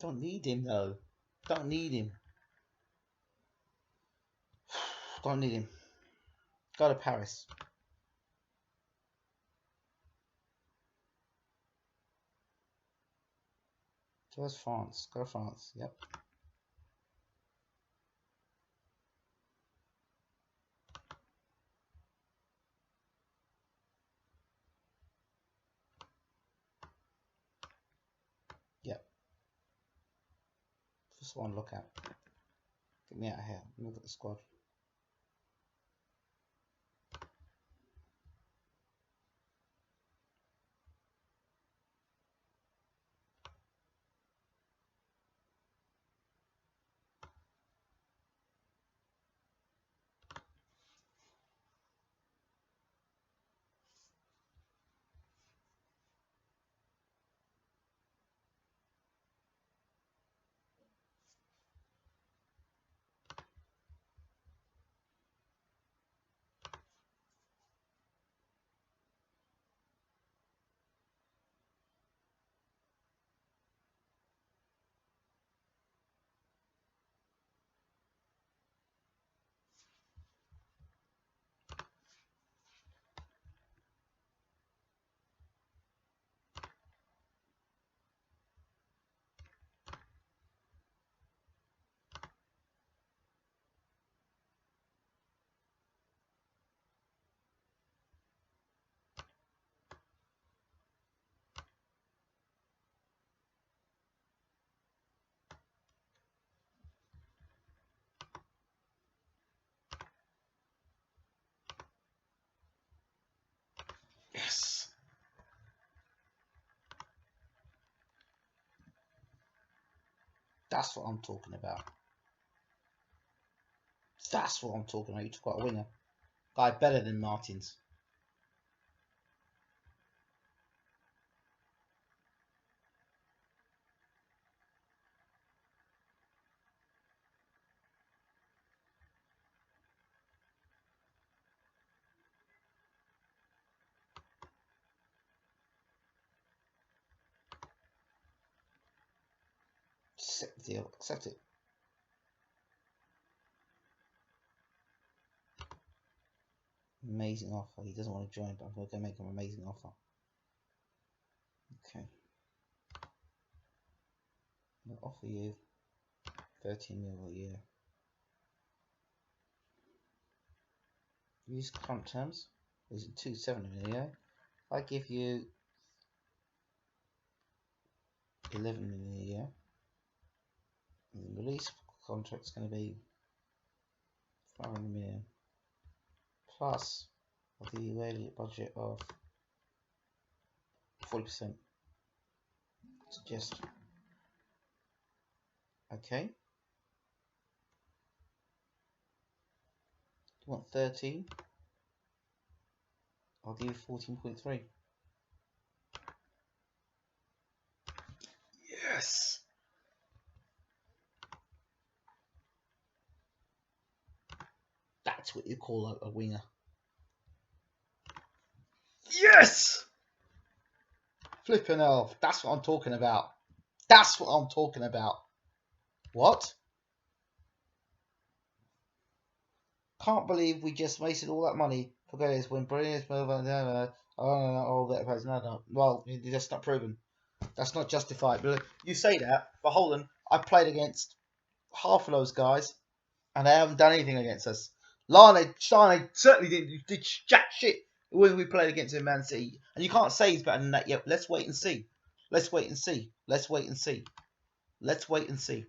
A: Don't need him though. Don't need him. Don't need him. Go to Paris. So that's France. Go to France. Yep. Yep. Just one look at. Get me out of here. Look at the squad. Yes. That's what I'm talking about. That's what I'm talking about. You took out a winger. Guy better than Martins. Accept the deal. Accept it. Amazing offer. He doesn't want to join, but I'm going to make him an amazing offer. Okay. I'll offer you 13 mil a year. Use current terms. Is it 2.7 mil a year? I give you 11 million a year. And the release contract's going to be 500 million plus the yearly budget of 40%. Suggest. Okay. You want 13? I'll give you 14.3. Yes. That's what you call a winger. Yes! Flippin' hell. That's what I'm talking about. That's what I'm talking about. What? Can't believe we just wasted all that money for guys when brilliant. Oh, that was no. Well, that's not proven. That's not justified. But you say that, but Holland, I played against half of those guys, and they haven't done anything against us. Shane certainly did jack shit when we played against him, Man City. And you can't say he's better than that yet. Let's wait and see. Let's wait and see. Let's wait and see. Let's wait and see.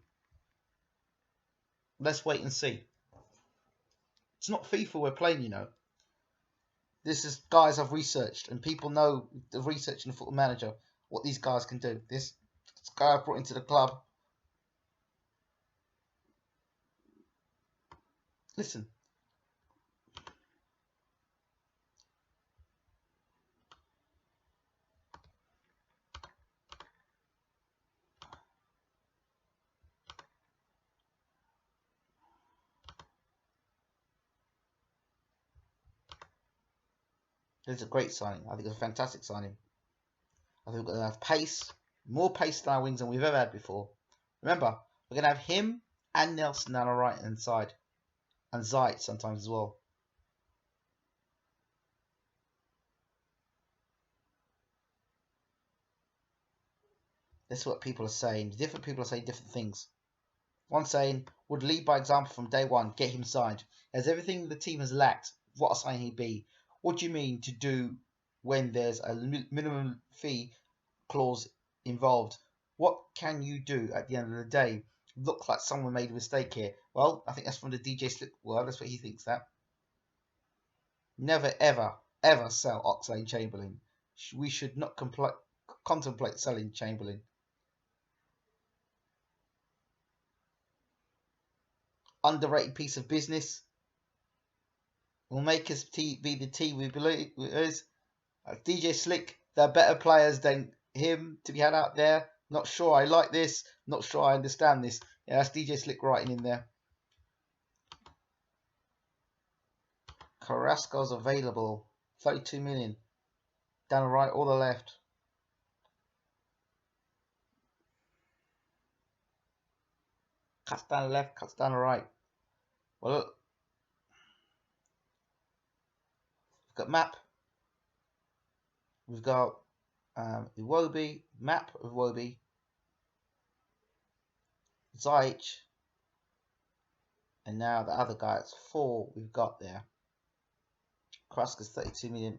A: Let's wait and see. It's not FIFA we're playing, you know. This is guys I've researched, and people know the research in the Football Manager what these guys can do. This guy I brought into the club. Listen. It's a great signing. I think it's a fantastic signing. I think we're going to have pace, more pace than our wings than we've ever had before. Remember, we're going to have him and Nelson down our right hand side, and Zayt sometimes as well. This is what people are saying. Different people are saying different things. One saying, would lead by example from day one, get him signed. As everything the team has lacked, what a sign he'd be. What do you mean to do when there's a minimum fee clause involved? What can you do at the end of the day? Look like someone made a mistake here. Well, I think that's from the DJ Slick word. That's what he thinks that. Never, ever, ever sell Oxlade-Chamberlain. We should not contemplate selling Chamberlain. Underrated piece of business. Will make us be the team we believe is. DJ Slick, they're better players than him to be had out there. Not sure I like this. Not sure I understand this. Yeah, that's DJ Slick writing in there. Carrasco's available. 32 million. Down the right or the left. Cuts down the left, cuts down the right. Well, look. We've got map. We've got Iwobi, map of Iwobi, Zayt, and now the other guy. It's 4 we've got there. Carrasco's 32 million.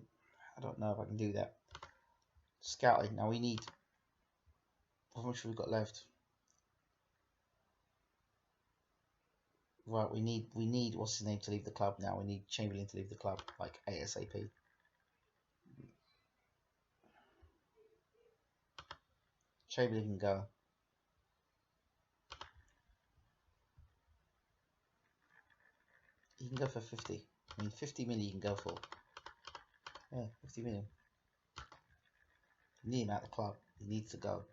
A: I don't know if I can do that. Scouting. Now we need. How much have we got left? Right, we need what's his name to leave the club now. We need Chamberlain to leave the club, like ASAP. Chamberlain can go. He can go for 50. I mean, 50 million you can go for. Yeah, 50 million. You need him out of the club. He needs to go.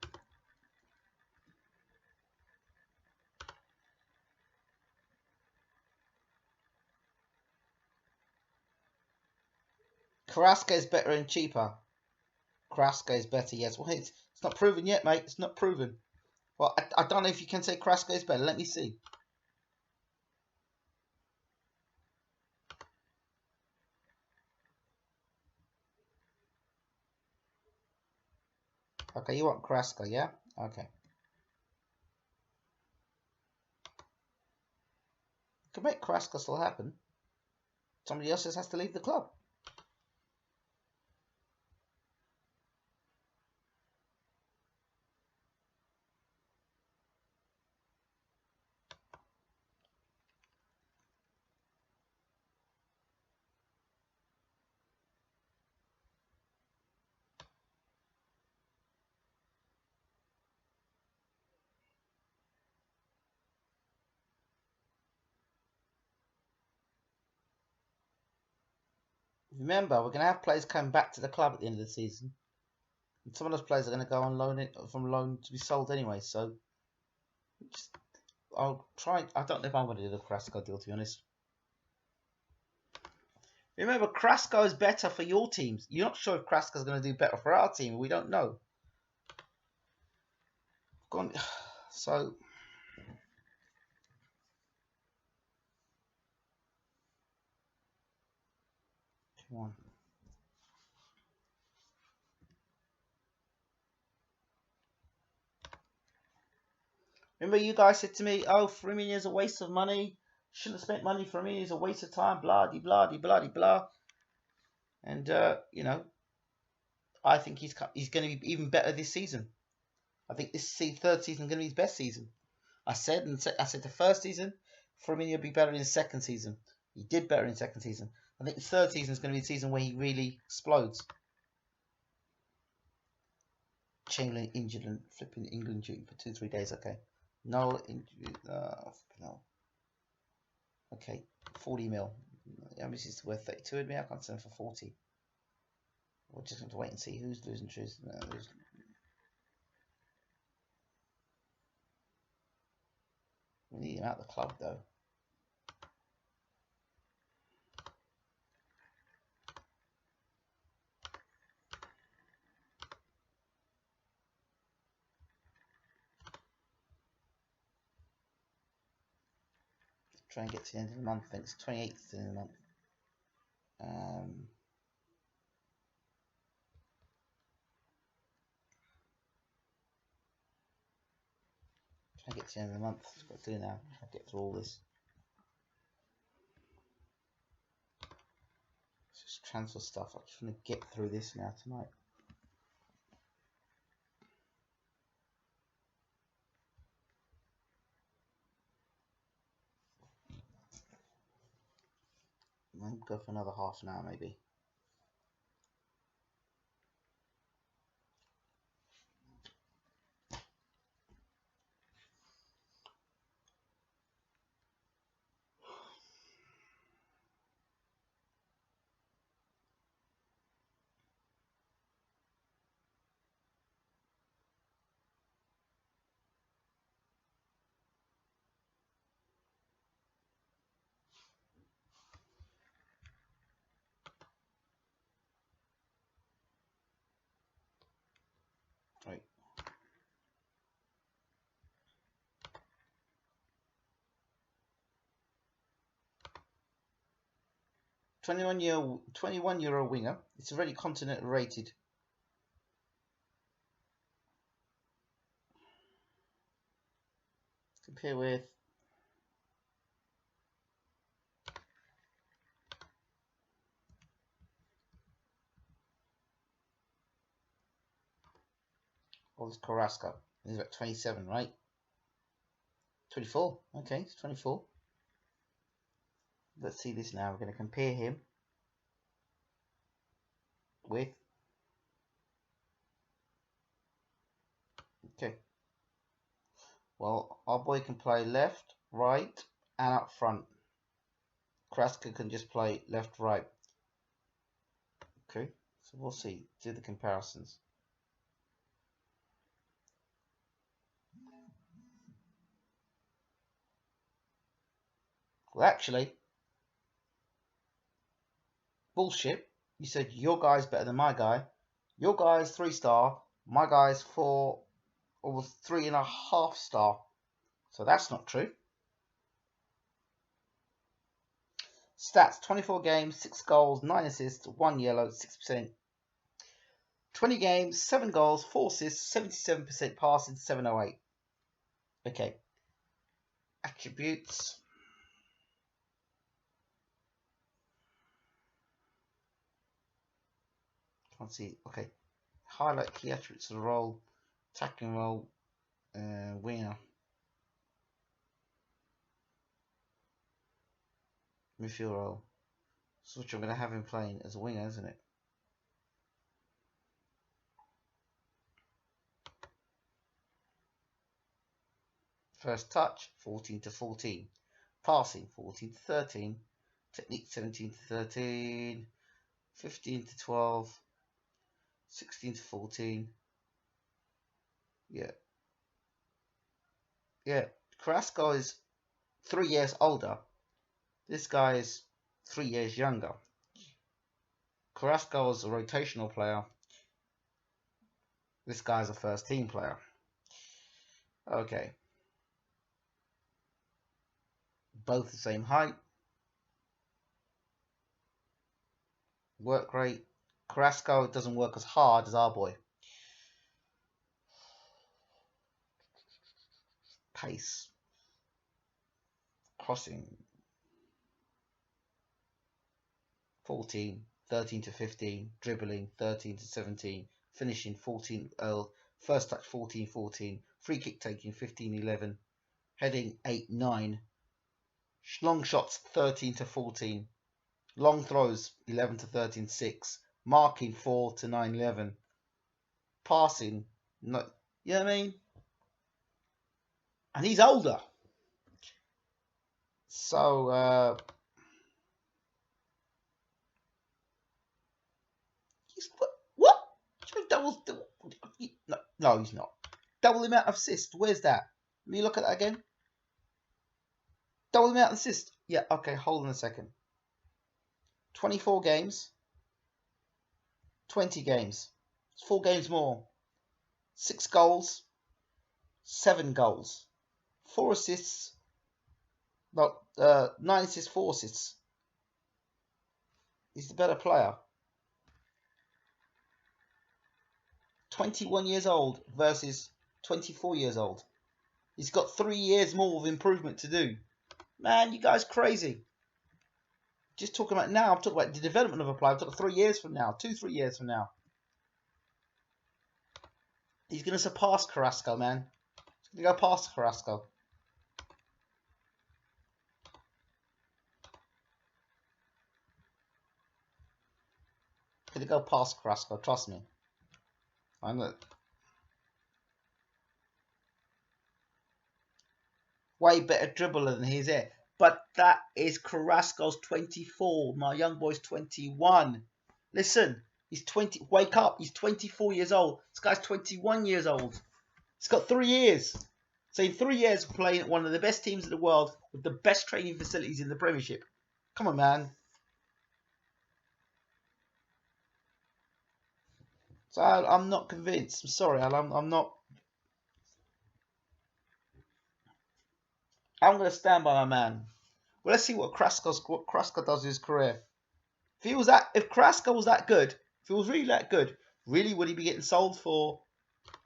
A: Carrasco is better and cheaper. Carrasco is better, yes. Well, it's not proven yet, mate. It's not proven. Well, I don't know if you can say Carrasco is better. Let me see. Okay, you want Carrasco, yeah? Okay. You can make Carrasco still happen. Somebody else just has to leave the club. Remember, we're going to have players coming back to the club at the end of the season. And some of those players are going to go on loan from loan to be sold anyway. So I'll try. I don't know if I'm going to do the Carrasco deal, to be honest. Remember, Carrasco is better for your teams. You're not sure if Carrasco is going to do better for our team. We don't know. So come on. Remember, you guys said to me, "Oh, Firmino is a waste of money. Shouldn't have spent money. Firmino is a waste of time." Blah de blah de blah de blah. And you know, I think he's going to be even better this season. I think this third season is going to be his best season. I said the first season, Firmino will be better in the second season. He did better in the second season. I think the third season is going to be the season where he really explodes. Chamberlain injured and flipping England duty for 2-3 days. Okay, no injury. No. Okay, 40 mil. How much is worth 32 of me? I can't sell him for 40. We're just going to wait and see who's losing truth. No, we need him out of the club though. Try and get to the end of the month. I think it's 28th in the month. Try and get to the end of the month. That's what I do now. I'll get through all this. It's just transfer stuff. I just want to get through this now tonight. I'll go for another half an hour maybe. Right. €21 winger. It's already continental rated. Compare with this Carrasco. He's about 27, right? 24. Okay, it's 24. Let's see this now. We're going to compare him with. Okay. Well, our boy can play left, right, and up front. Carrasco can just play left, right. Okay, so we'll see. Do the comparisons. Well, actually, bullshit. You said your guy's better than my guy. Your guy's 3-star. My guy's 4 or 3.5 star. So that's not true. Stats: 24 games, 6 goals, 9 assists, 1 yellow, 6%. 20 games, 7 goals, 4 assists, 77% passing, 708. Okay. Attributes. Can't see. Okay. Highlight key attributes of the role. Attacking role. Winger. Midfield role. So which I'm going to have him playing as a winger, isn't it? First touch, 14 to 14. Passing, 14 to 13. Technique, 17 to 13. 15 to 12. 16 to 14. Yeah. Yeah. Carrasco is 3 years older. This guy is 3 years younger. Carrasco is a rotational player. This guy's a first team player. Okay. Both the same height. Work rate. Carrasco doesn't work as hard as our boy. Pace. Crossing. 14. 13 to 15. Dribbling. 13 to 17. Finishing 14. First touch 14-14. Free kick taking 15-11. Heading 8-9. Long shots 13 to 14. Long throws 11 to 13, 6. Marking 4 to 9, 11. Passing, no, you know what I mean? And he's older. So, he's, what? Double, no, he's not. Double the amount of assists. Where's that? Let me look at that again. Double the amount of assists. Yeah, okay, hold on a second. 24 games. 20 games. It's 4 games more. 6 goals. 7 goals. 4 assists. No, 9 assists, 4 assists. He's the better player. 21 years old versus 24 years old. He's got 3 years more of improvement to do. Man, you guys crazy. Just talking about now, I'm talking about the development of a player. I'm talking 3 years from now, 2-3 years from now. He's going to surpass Carrasco, man. He's going to go past Carrasco. He's going to go past Carrasco, trust me. I'm not... Way better dribbler than he's here. But that is Carrasco's 24. My young boy's 21. Listen, he's 20. Wake up. He's 24 years old. This guy's 21 years old. He's got 3 years. So in 3 years, playing at one of the best teams in the world with the best training facilities in the Premiership. Come on, man. So I'm not convinced. I'm sorry, I'm not. I'm going to stand by my man. Well, let's see what Carrasco does in his career. If Carrasco was that good, if he was really that good, really would he be getting sold for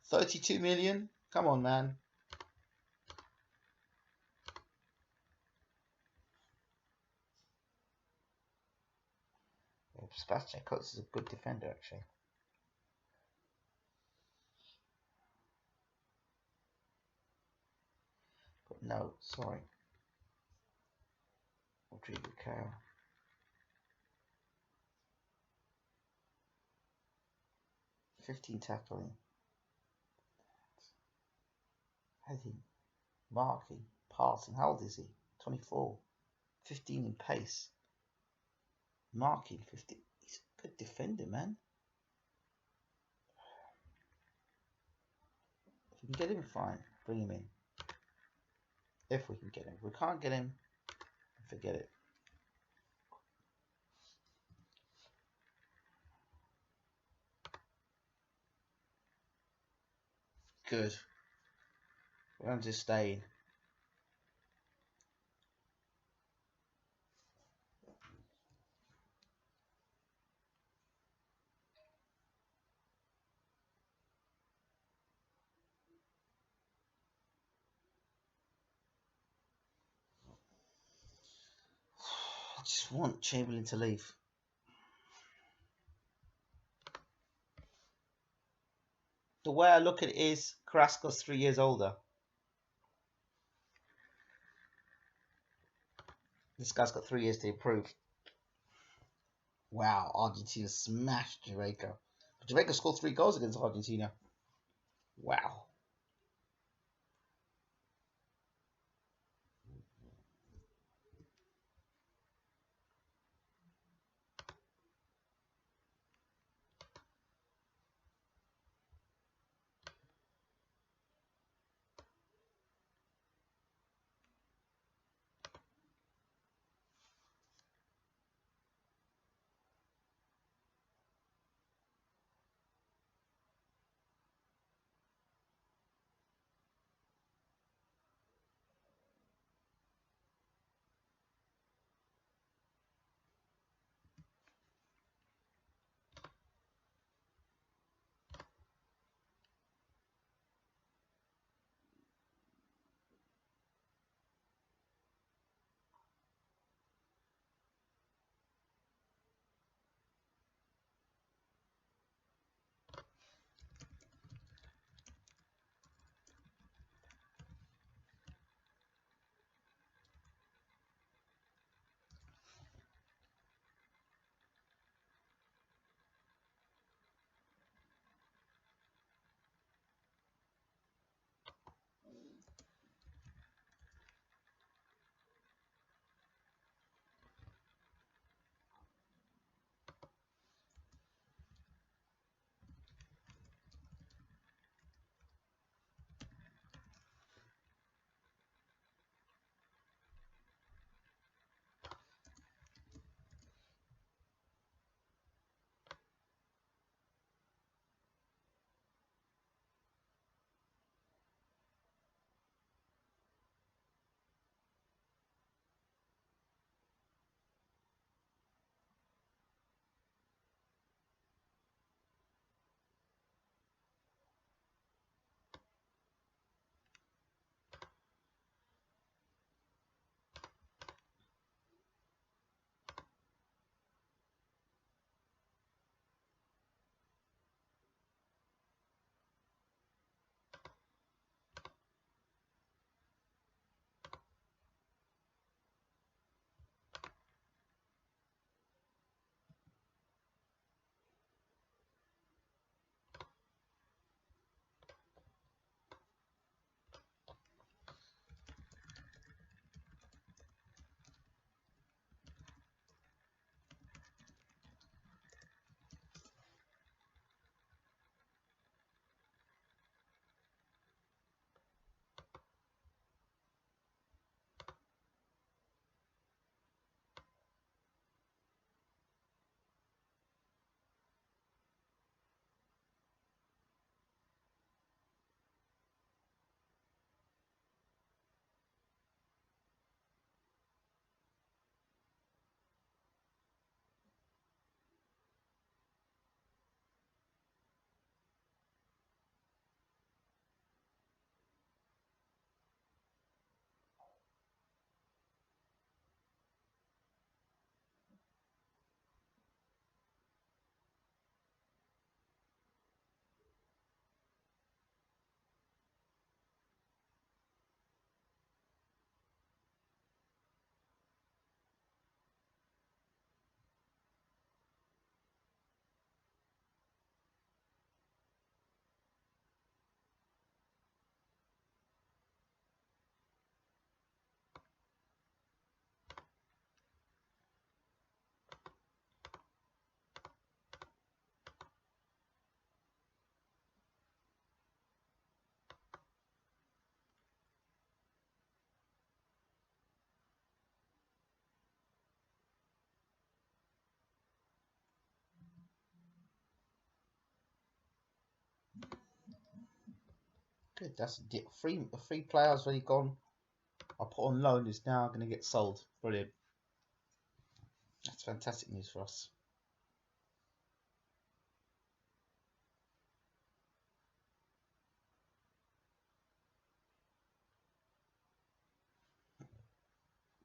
A: 32 million? Come on, man. Yeah, Sebastian Coates is a good defender, actually. But no, sorry. Rodrigo Carroll. $15 tackling. Heading. Marking. Passing. How old is he? 24. 15 in pace. Marking 50. He's a good defender, man. If we can get him, fine. Bring him in. If we can get him. If we can't get him, forget it. Good. I'm just staying. I just want Chamberlain to leave. The way I look at it is Carrasco's 3 years older. This guy's got 3 years to improve. Wow, Argentina smashed Jamaica. But Jamaica scored 3 goals against Argentina. Wow. Good. That's a free player's already gone. I put on loan is now going to get sold. Brilliant. That's fantastic news for us.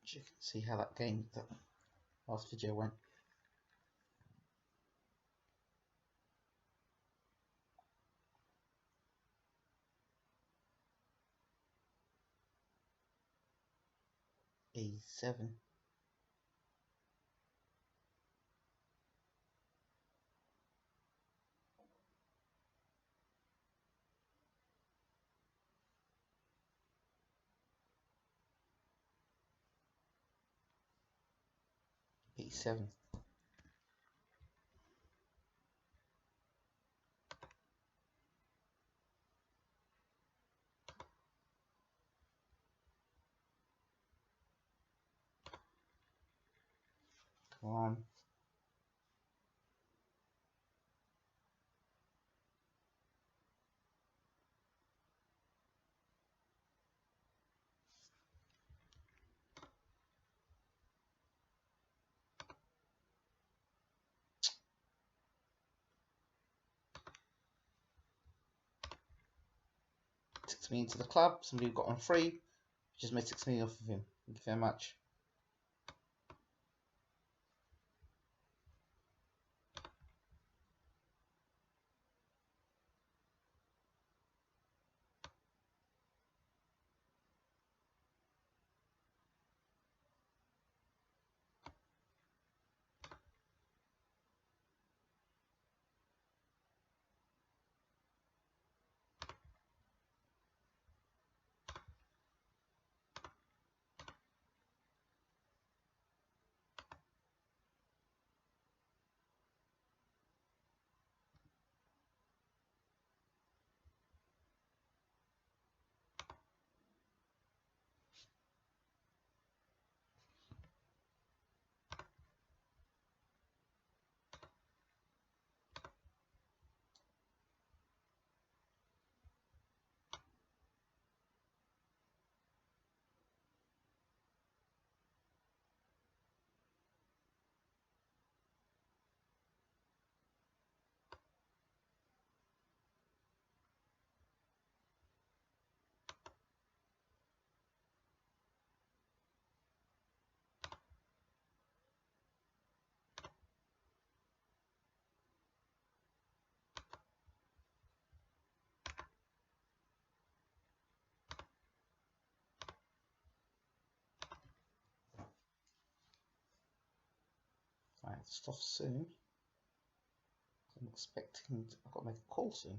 A: You can see how that game, that last video went. E7. E7. Come on. $6 million to the club. Somebody got on free. Just made $6 million off of him. Thank you very much. Right, stuff soon. I'm expecting. I've got to make a call soon.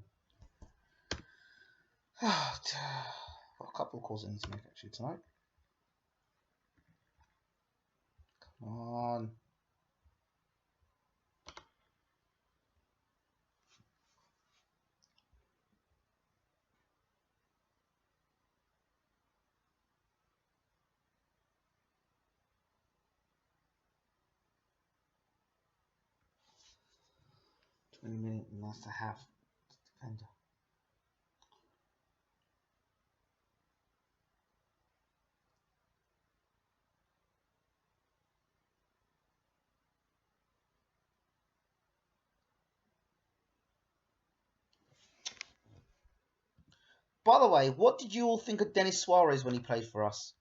A: I've got a couple of calls I need to make actually tonight. Come on. $20 million, nice to have. Defender. By the way, what did you all think of Denis Suarez when he played for us?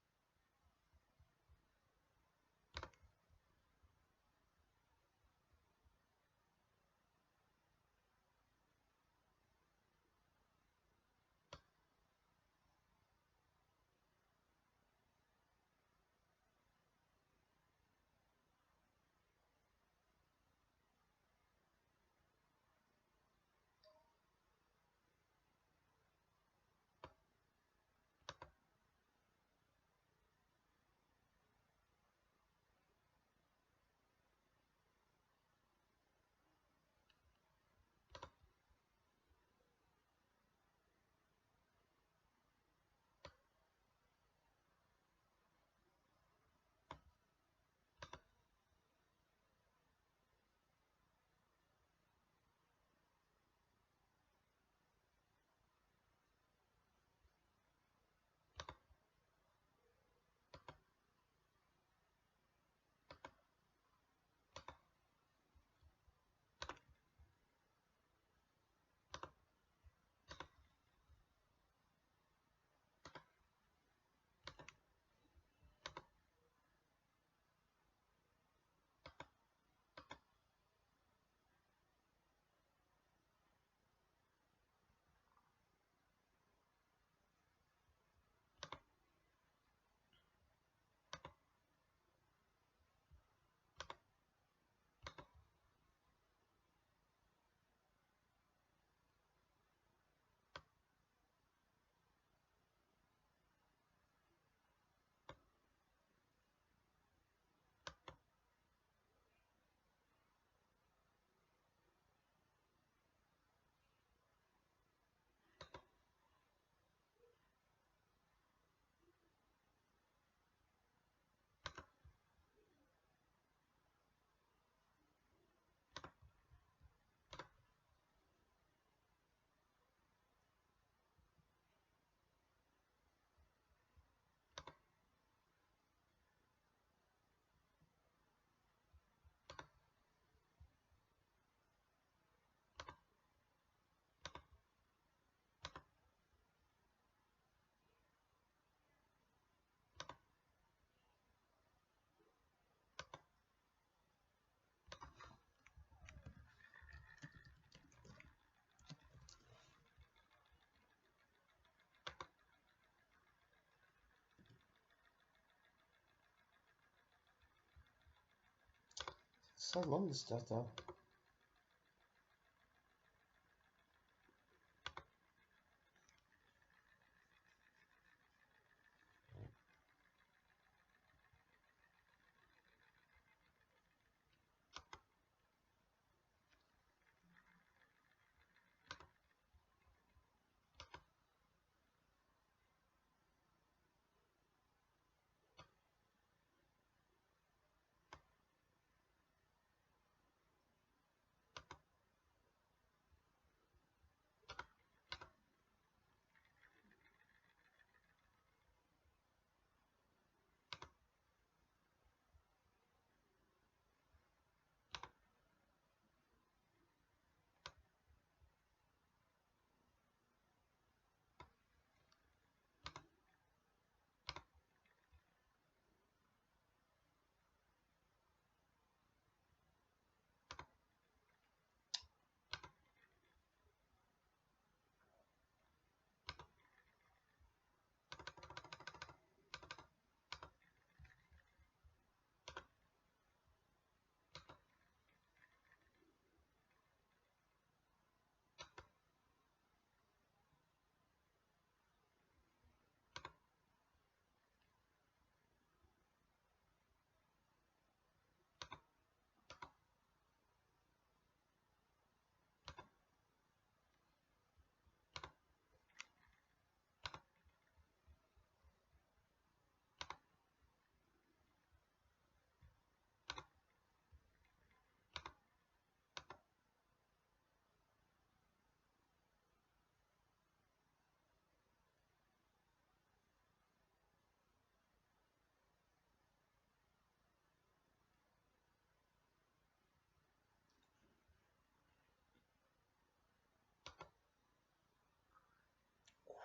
A: so long, this stuff, though.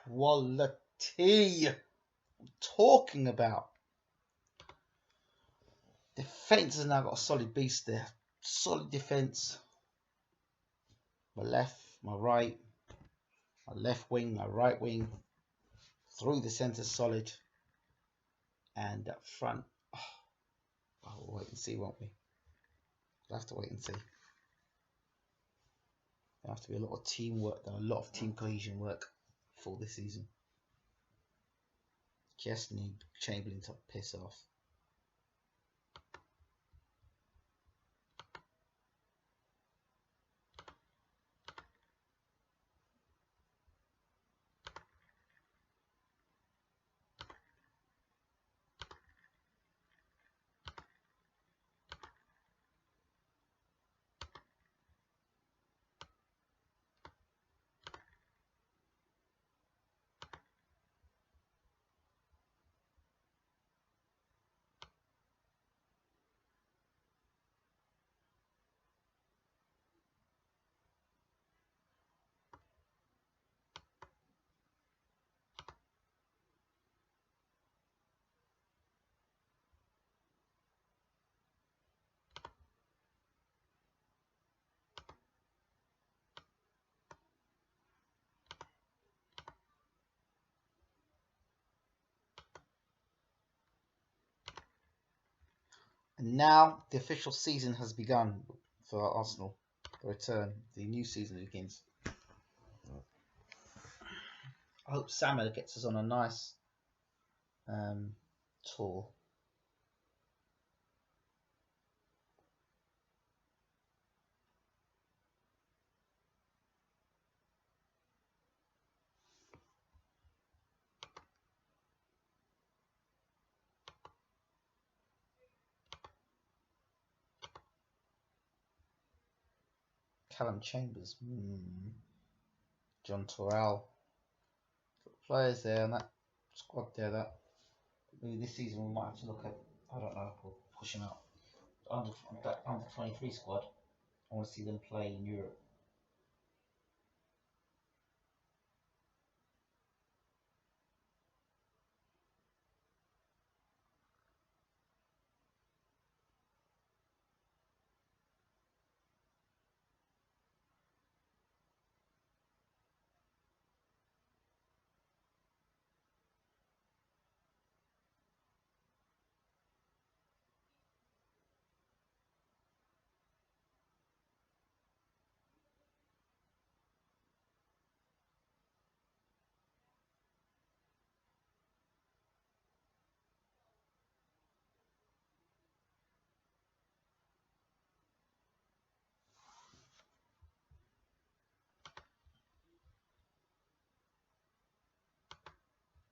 A: Quality. I'm talking about. Defence has now got a solid beast there. Solid defence. My left, my right, my left wing, my right wing. Through the centre solid. And up front. Oh, we'll wait and see, won't we? We'll have to wait and see. There'll have to be a lot of teamwork, though, a lot of team cohesion work for this season. Just need Chamberlain to piss off. And now the official season has begun for Arsenal. The return, the new season begins. I hope Samuel gets us on a nice tour. Callum Chambers, John Torrell, players there, and that squad there. That maybe this season we might have to look at. I don't know. We'll push him out. Under 23 squad. I want to see them play in Europe.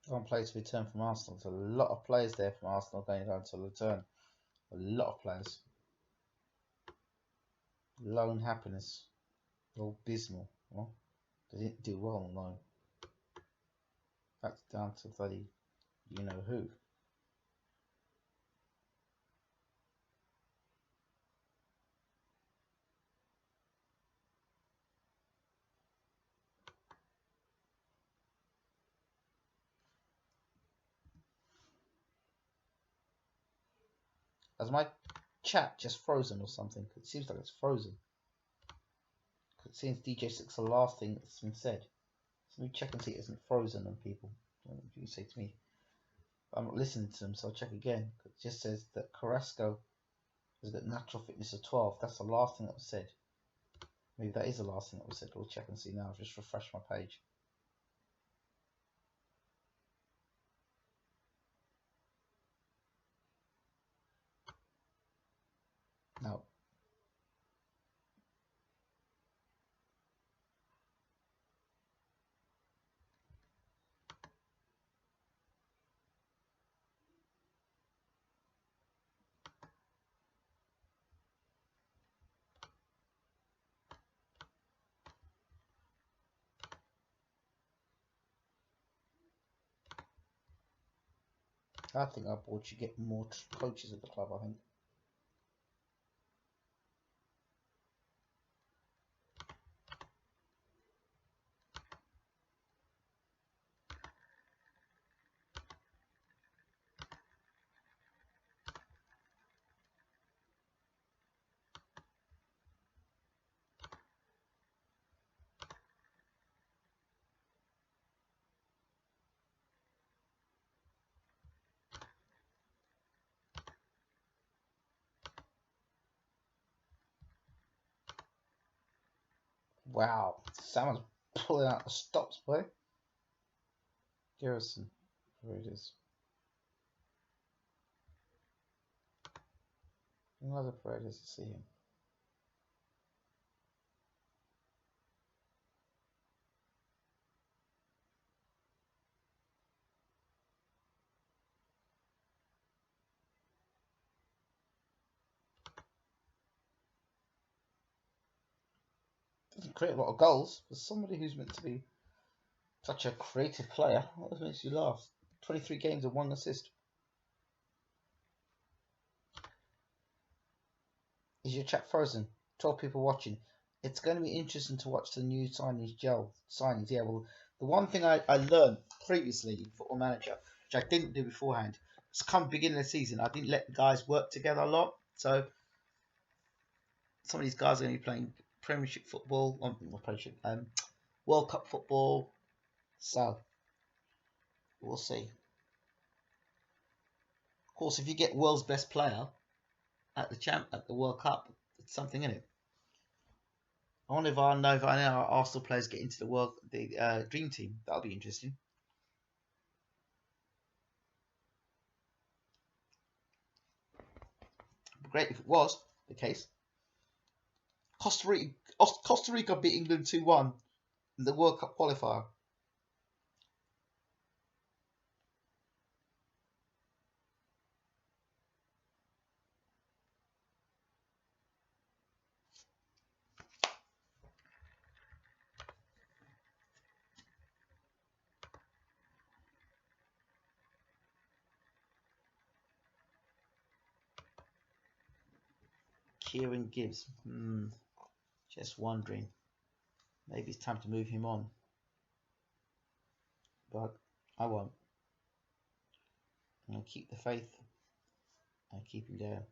A: One player to return from Arsenal. There's a lot of players there from Arsenal going down to return. A lot of players. Loan happiness. All dismal. Well, they didn't do well on loan. That's down to bloody you know who. Has my chat just frozen or something? It seems like it's frozen. It seems DJ6 the last thing that's been said. So let me check and see it isn't frozen on people. What do you say to me? I'm not listening to them, so I'll check again. It just says that Carrasco has got natural fitness of 12. That's the last thing that was said. Maybe that is the last thing that was said. We'll check and see now. I'll just refresh my page. No. I think our board should get more coaches at the club, I think. Wow, someone's pulling out the stops, boy. Garrison, where it is. Another Paredes to see him. Doesn't create a lot of goals for somebody who's meant to be such a creative player. What makes you laugh? 23 games and 1 assist. Is your chat frozen? 12 people watching. It's going to be interesting to watch the new signings. Yeah, well, the one thing I learned previously in Football Manager, which I didn't do beforehand, was come beginning of the season, I didn't let the guys work together a lot. So some of these guys are going to be playing Premiership football, not Premiership, World Cup football. So we'll see. Of course, if you get world's best player at the World Cup, it's something in it. I wonder if I know our Arsenal players get into the dream team. That'll be interesting. Great if it was the case. Costa Rica beat England 2-1 in the World Cup qualifier. Kieran Gibbs. Just wondering. Maybe it's time to move him on. But I won't. I'll keep the faith and keep him going.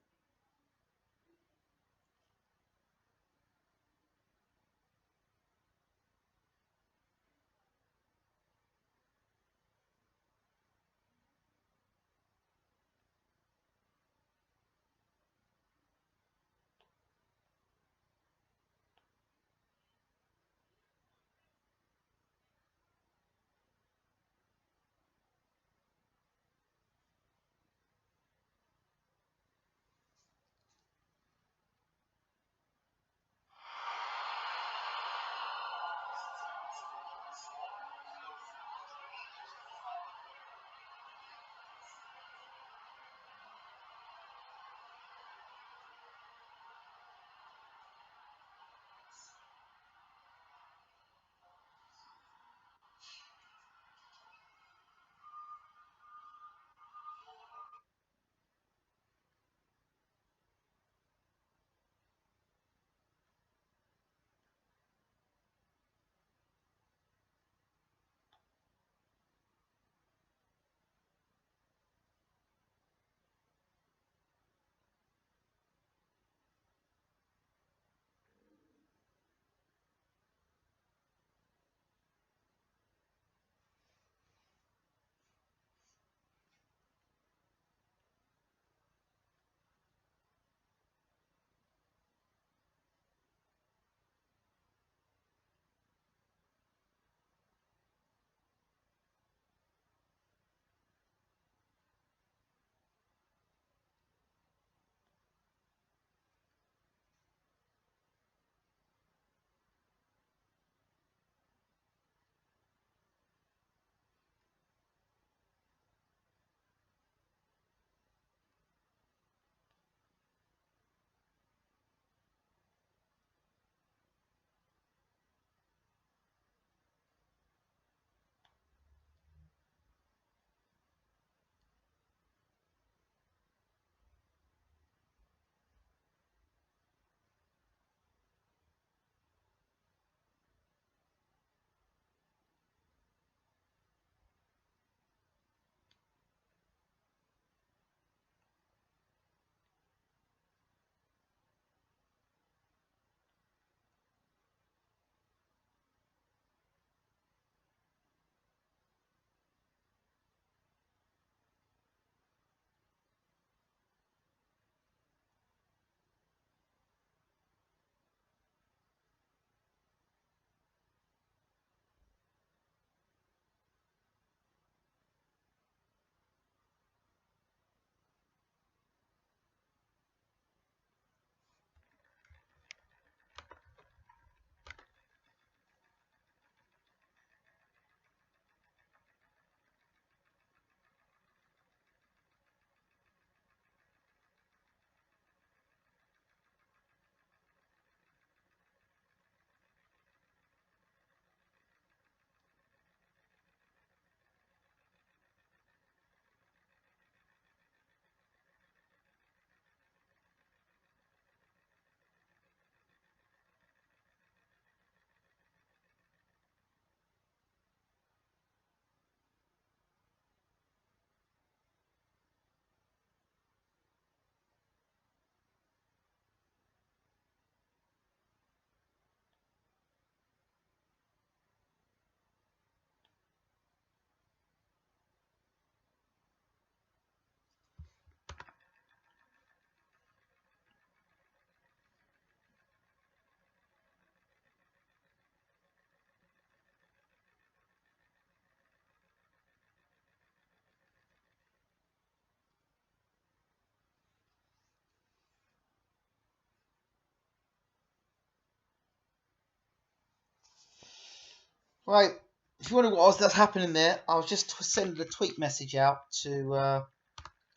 A: Right, if you wonder what was that's happening there, I was just sending a tweet message out to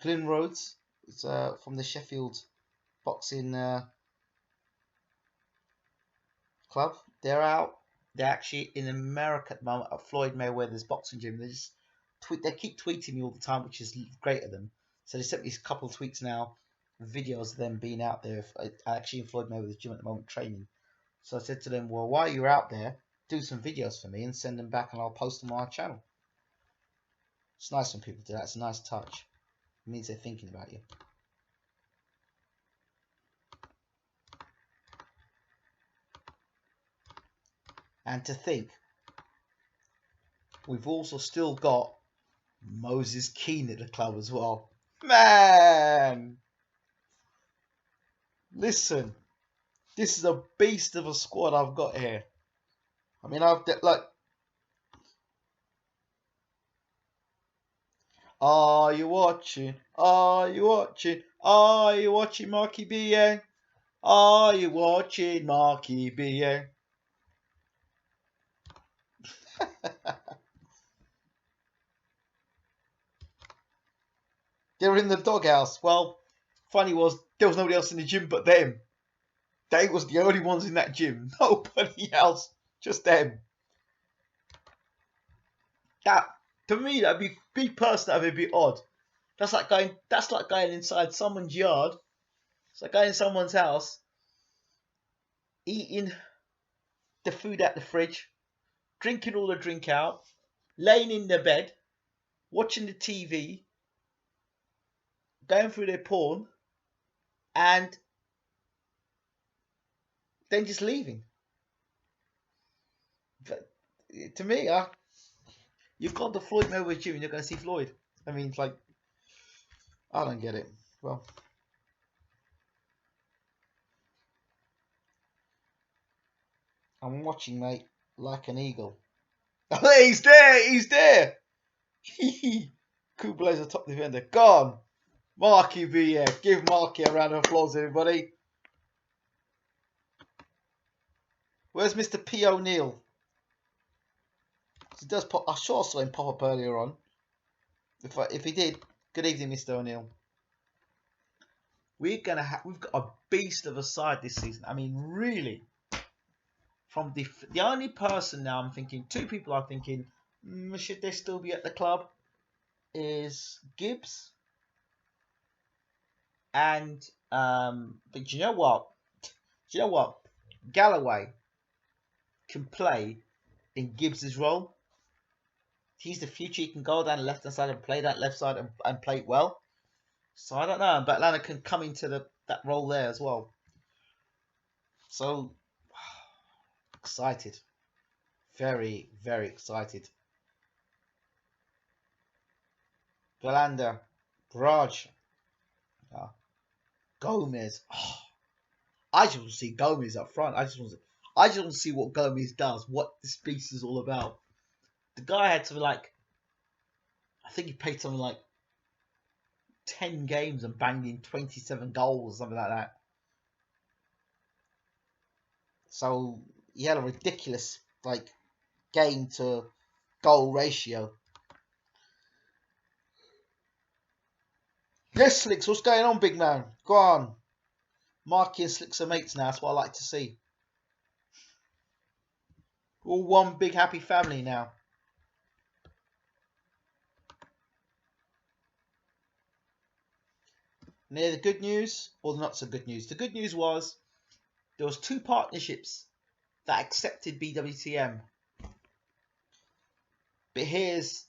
A: Glyn Rhodes. It's from the Sheffield boxing club. They're out. They're actually in America at the moment at Floyd Mayweather's boxing gym. They keep tweeting me all the time, which is great of them. So they sent me a couple of tweets now, videos of them being out there, actually in Floyd Mayweather's gym at the moment training. So I said to them, well, while you're out there, do some videos for me and send them back, and I'll post them on our channel. It's nice when people do that. It's a nice touch. It means they're thinking about you. And to think, we've also still got Moses Keane at the club as well. Man! Listen, this is a beast of a squad I've got here. I mean, are you watching? Are you watching? Are you watching Marky BA? Are you watching Marky BA? They were in the doghouse. Well, funny was, there was nobody else in the gym but them. They was the only ones in that gym. Nobody else. Just them. That, to me, that'd be, big person, that'd be a bit odd. That's like going inside someone's yard. It's like going in someone's house, eating the food out the fridge, drinking all the drink out, laying in their bed, watching the TV, going through their porn, and then just leaving. But to me, you've got the Floyd Mayweather gym and you're going to see Floyd. I mean, it's like, I don't get it. Well, I'm watching, mate, like an eagle. He's there! He's there! Kublay's a top defender. Gone! Marky V, yeah. Give Marky a round of applause, everybody. Where's Mr. P. O'Neill? He does pop. I sure saw him pop up earlier on. If he did, good evening, Mr. O'Neill. We've got a beast of a side this season. I mean, really. From the only person now I'm thinking, two people I'm thinking, should they still be at the club, is Gibbs. And but you know what? Galloway can play in Gibbs's role. He's the future. He can go down the left hand side and play that left side and play it well. So I don't know, but Atlanta can come into that role there as well. So excited, very, very excited. Belanda, Raj, Gomez. Oh, I just want to see Gomez up front. I just want to see what Gomez does, what this beast is all about. The guy had something like, I think he played something like 10 games and banged in 27 goals, something like that. So he had a ridiculous game to goal ratio. Yes, Slicks, what's going on, big man? Go on. Marky and Slicks are mates now. That's what I like to see. All one big happy family now. Near the good news, or the not so good news. The good news was there was 2 partnerships that accepted BWTM. But here's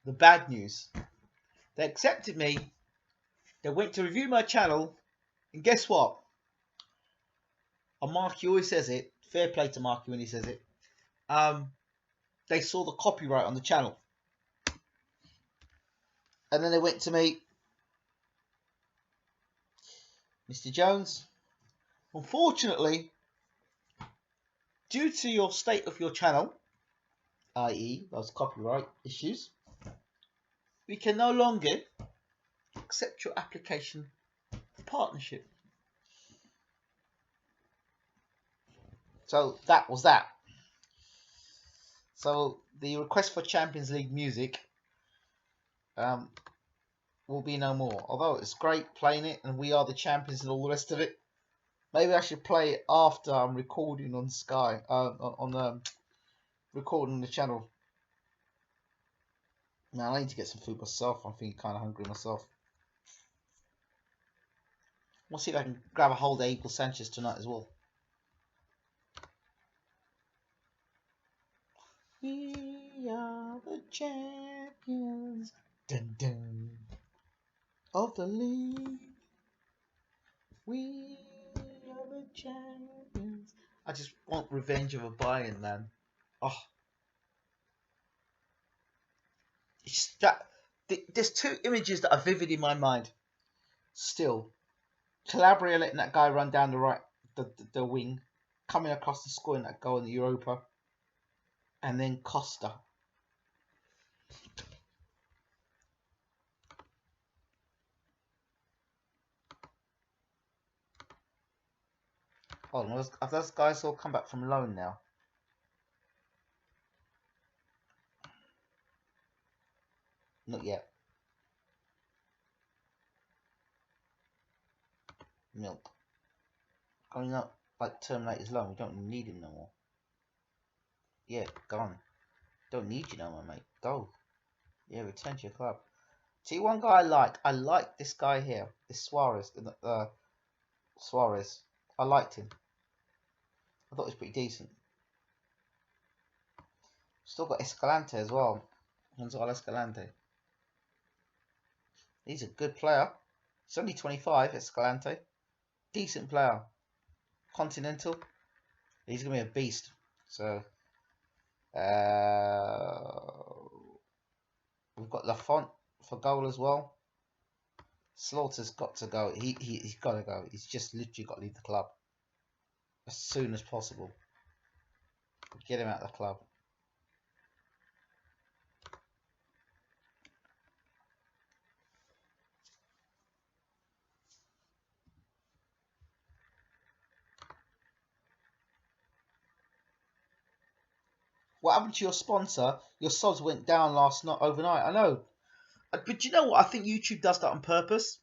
A: the bad news. They accepted me. They went to review my channel. And guess what? And Marky always says it. Fair play to Marky when he says it. They saw the copyright on the channel. And then they went to me, Mr. Jones, unfortunately, due to your state of your channel, i.e. those copyright issues, we can no longer accept your application for partnership. So that was that. So the request for Champions League music will be no more. Although it's great playing it and we are the champions and all the rest of it. Maybe I should play it after I'm recording on Sky, recording the channel. Man, I need to get some food myself. I'm feeling kind of hungry myself. We'll see if I can grab a hold of Abel Sanchez tonight as well. We are the champions, dun, dun, of the league. We are the champions. I just want revenge of a Bayern, man. Oh, it's that. There's two images that are vivid in my mind. Still, Calabria letting that guy run down the right, the wing, coming across and scoring that goal in the Europa, and then Costa. Hold on, have those guys all come back from loan now? Not yet. Milk. Going up like terminate his loan. We don't need him no more. Yeah, gone. Don't need you no more, mate. Go. Yeah, return to your club. See, one guy I like. I like this guy here. This Suarez. Suarez. I liked him. I thought he was pretty decent. Still got Escalante as well. Gonzalo Escalante. He's a good player. He's only 25, Escalante. Decent player. Continental. He's going to be a beast. So, we've got Lafont for goal as well. Slaughter's got to go. He's got to go. He's just literally got to leave the club as soon as possible. Get him out of the club. What happened to your sponsor? Your subs went down last night, overnight. I know. But you know what? I think YouTube does that on purpose.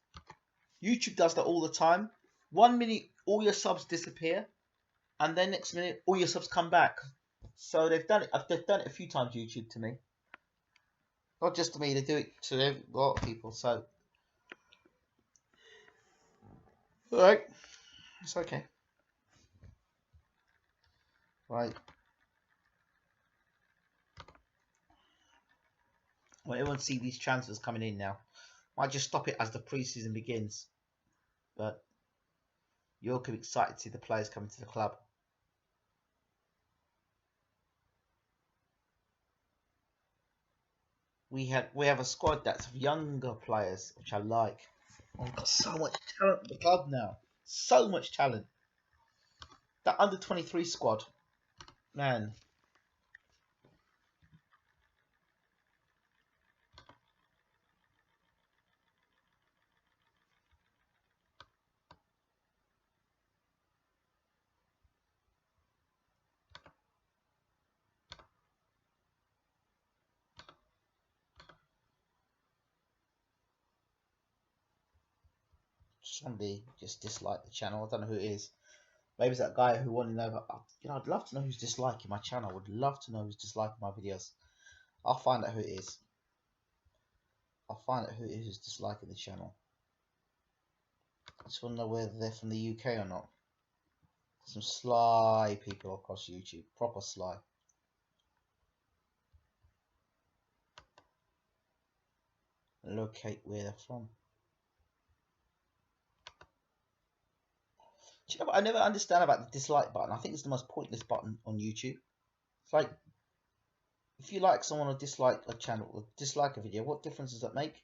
A: YouTube does that all the time. 1 minute, all your subs disappear. And then next minute, all your subs come back. So they've done it. They've done it a few times, YouTube, to me. Not just to me, they do it to a lot of people. So, alright. It's okay. Right. Well, everyone see these transfers coming in now. Might just stop it as the pre-season begins. But you're all excited to see the players coming to the club. We have a squad that's of younger players, which I like. Oh, we've got so much talent at the club now. So much talent. That under 23 squad, man. Somebody just disliked the channel. I don't know who it is. Maybe it's that guy who wanted to know. You know, I'd love to know who's disliking my channel. I would love to know who's disliking my videos. I'll find out who it is. I'll find out who it is who's disliking the channel. I just want to know whether they're from the UK or not. Some sly people across YouTube. Proper sly. Locate where they're from. Do you know what I never understand about the dislike button? I think it's the most pointless button on YouTube. It's like, if you like someone or dislike a channel or dislike a video, what difference does that make?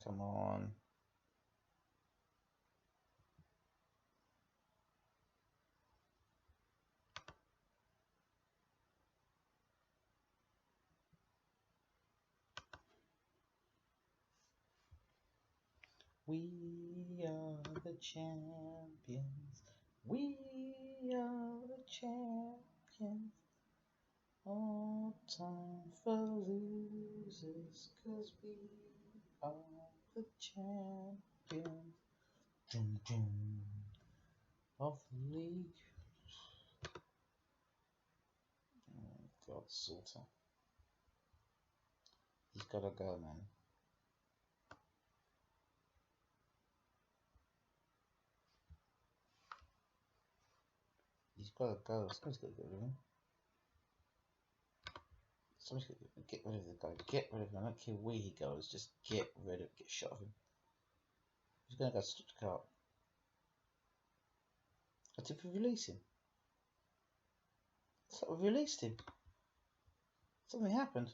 A: Come on. We are the champions. We are the champions. All time for losers, 'cause we are the champions. Dum, dum, of the league. Oh God, Salter. He's gotta go, man. He's gotta go. Somebody's gotta get rid of him. Somebody's gotta get rid of the guy. Get rid of him. I don't care where he goes. Just get rid of. Get shot of him. He's gonna go to Stuttgart. I think we release him. So we released him. Something happened.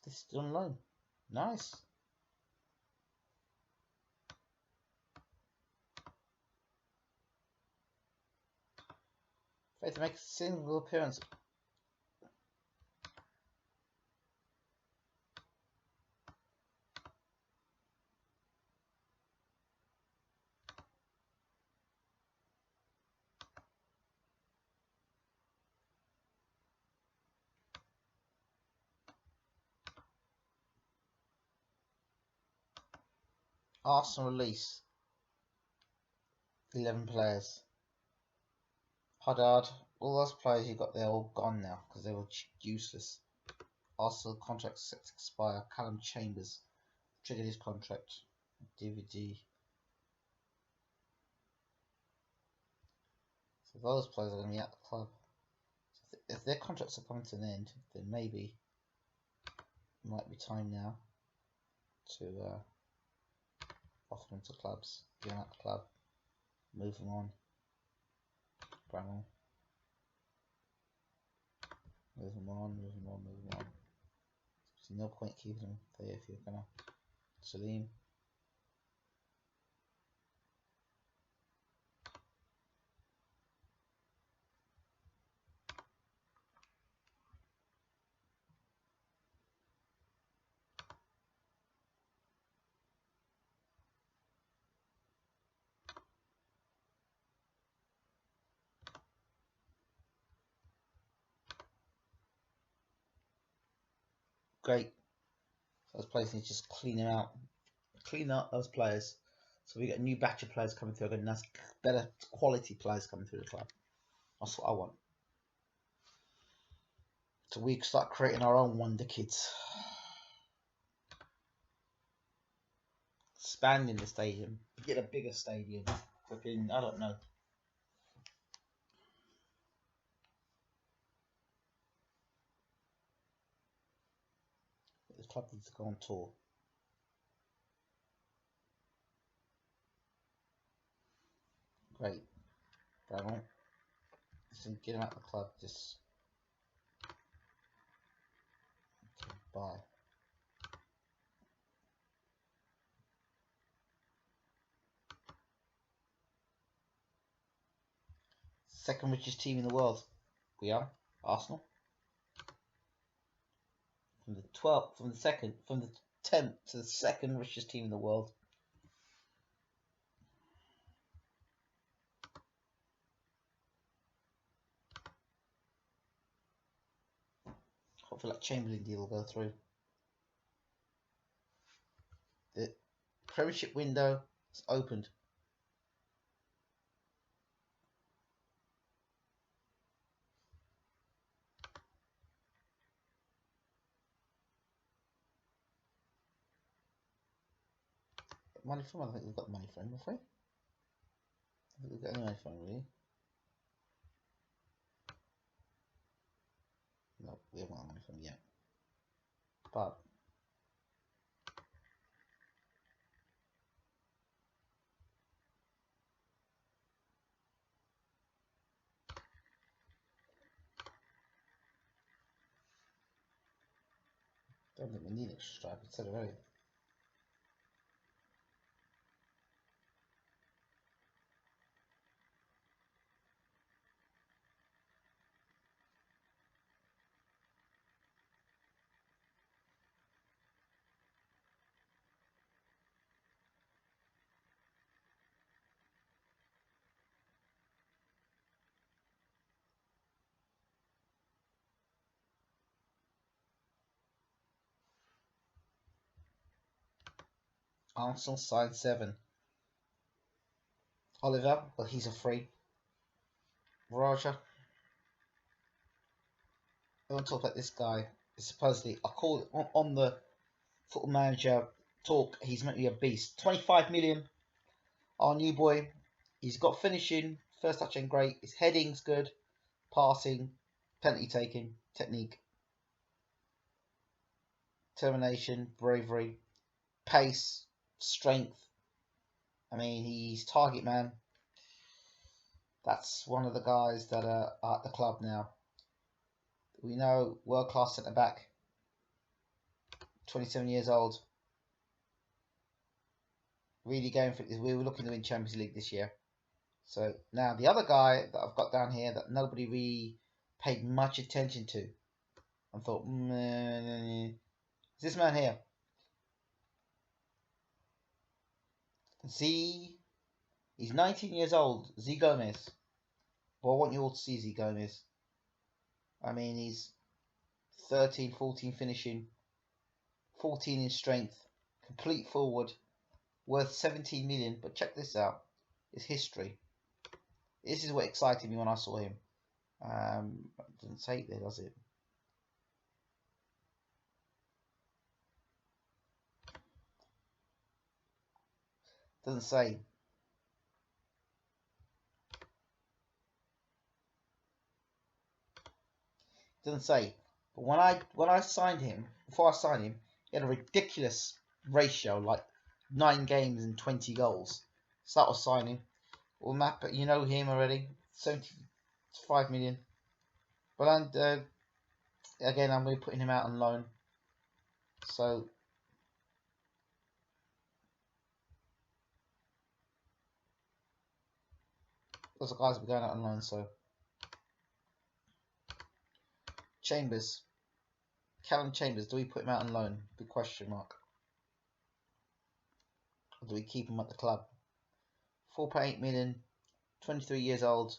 A: This is on loan. Nice. Failed to make a single appearance. Arsenal release 11 players. Haddad, all those players you got there, all gone now because they were useless. Arsenal contract set to expire. Callum Chambers triggered his contract. DVD. So those players are going to be at the club. So if their contracts are coming to an end, then maybe it might be time now to offer them to clubs, get them out the club, move them on, bring on, move them on, move them on, move them on. There's no point keeping them there if you're gonna. Salim. Great. Those players need to just clean them out. Clean out those players. So we get a new batch of players coming through, nice, better quality players coming through the club. That's what I want. So we start creating our own wonder kids. Expanding the stadium. Get a bigger stadium. Flipping, I don't know. The club needs to go on tour. Great. Bravo. Just get him out of the club. Just. Okay, bye. Second richest team in the world. We are Arsenal. From the 10th to the second richest team in the world. Hopefully that Chamberlain deal will go through. The premiership window is opened. Money from him? I think we've got money from him, have we? I think we've got any money from him, really. No, we haven't got money from him yet. But don't think we need extra stripe, it's already. Arsenal signed 7. Oliver, well, he's a free. Roger. I want to talk about this guy. Supposedly, I call it on the Football Manager talk. He's meant to be a beast. 25 million. Our new boy. He's got finishing. First touch ain't great. His heading's good. Passing. Penalty taking. Technique. Determination. Bravery. Pace. Strength. I mean, he's target man. That's one of the guys that are at the club now. We know world class centre back. 27 years old. Really going for it. We were looking to win Champions League this year. So now the other guy that I've got down here that nobody really paid much attention to. I thought, is this man here. He's 19 years old. Z Gomez. Well, I want you all to see Z Gomez. I mean, he's 13, 14 finishing, 14 in strength, complete forward, worth 17 million. But check this out. His history. This is what excited me when I saw him. It doesn't say it there, does it? Doesn't say. Doesn't say. But when I signed him, before I signed him, he had a ridiculous ratio, like 9 games and 20 goals. So that was signing. Well, Matt, but you know him already. 75 million. But again, I'm going to be putting him out on loan. So those are guys will be going out on loan. So Chambers, Callum Chambers, do we put him out on loan? Big question mark. Or do we keep him at the club? 4.8 million, 23 years old.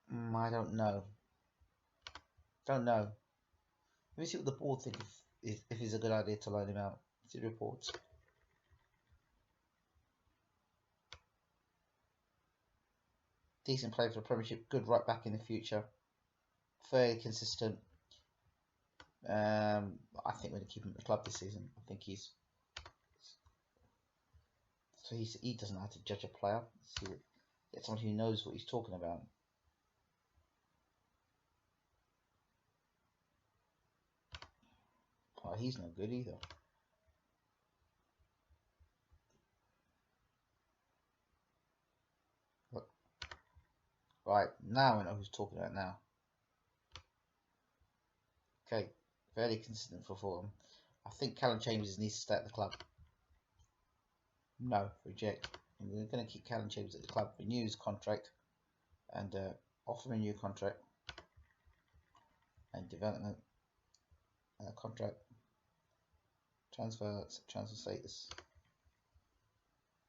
A: I don't know. Don't know. Let me see what the board think if it's a good idea to loan him out. See the reports. Decent play for the Premiership. Good right back in the future. Fairly consistent. I think we're going to keep him at the club this season. I think he doesn't know how to judge a player. Get someone who knows what he's talking about. Oh, he's no good either. Look. Right, now I know who's talking about now. Okay, fairly consistent for Fulham. I think Callum Chambers needs to stay at the club. No, reject. And we're going to keep Callum Chambers at the club, renew his contract, and offer him a new contract and development contract. Transfer status.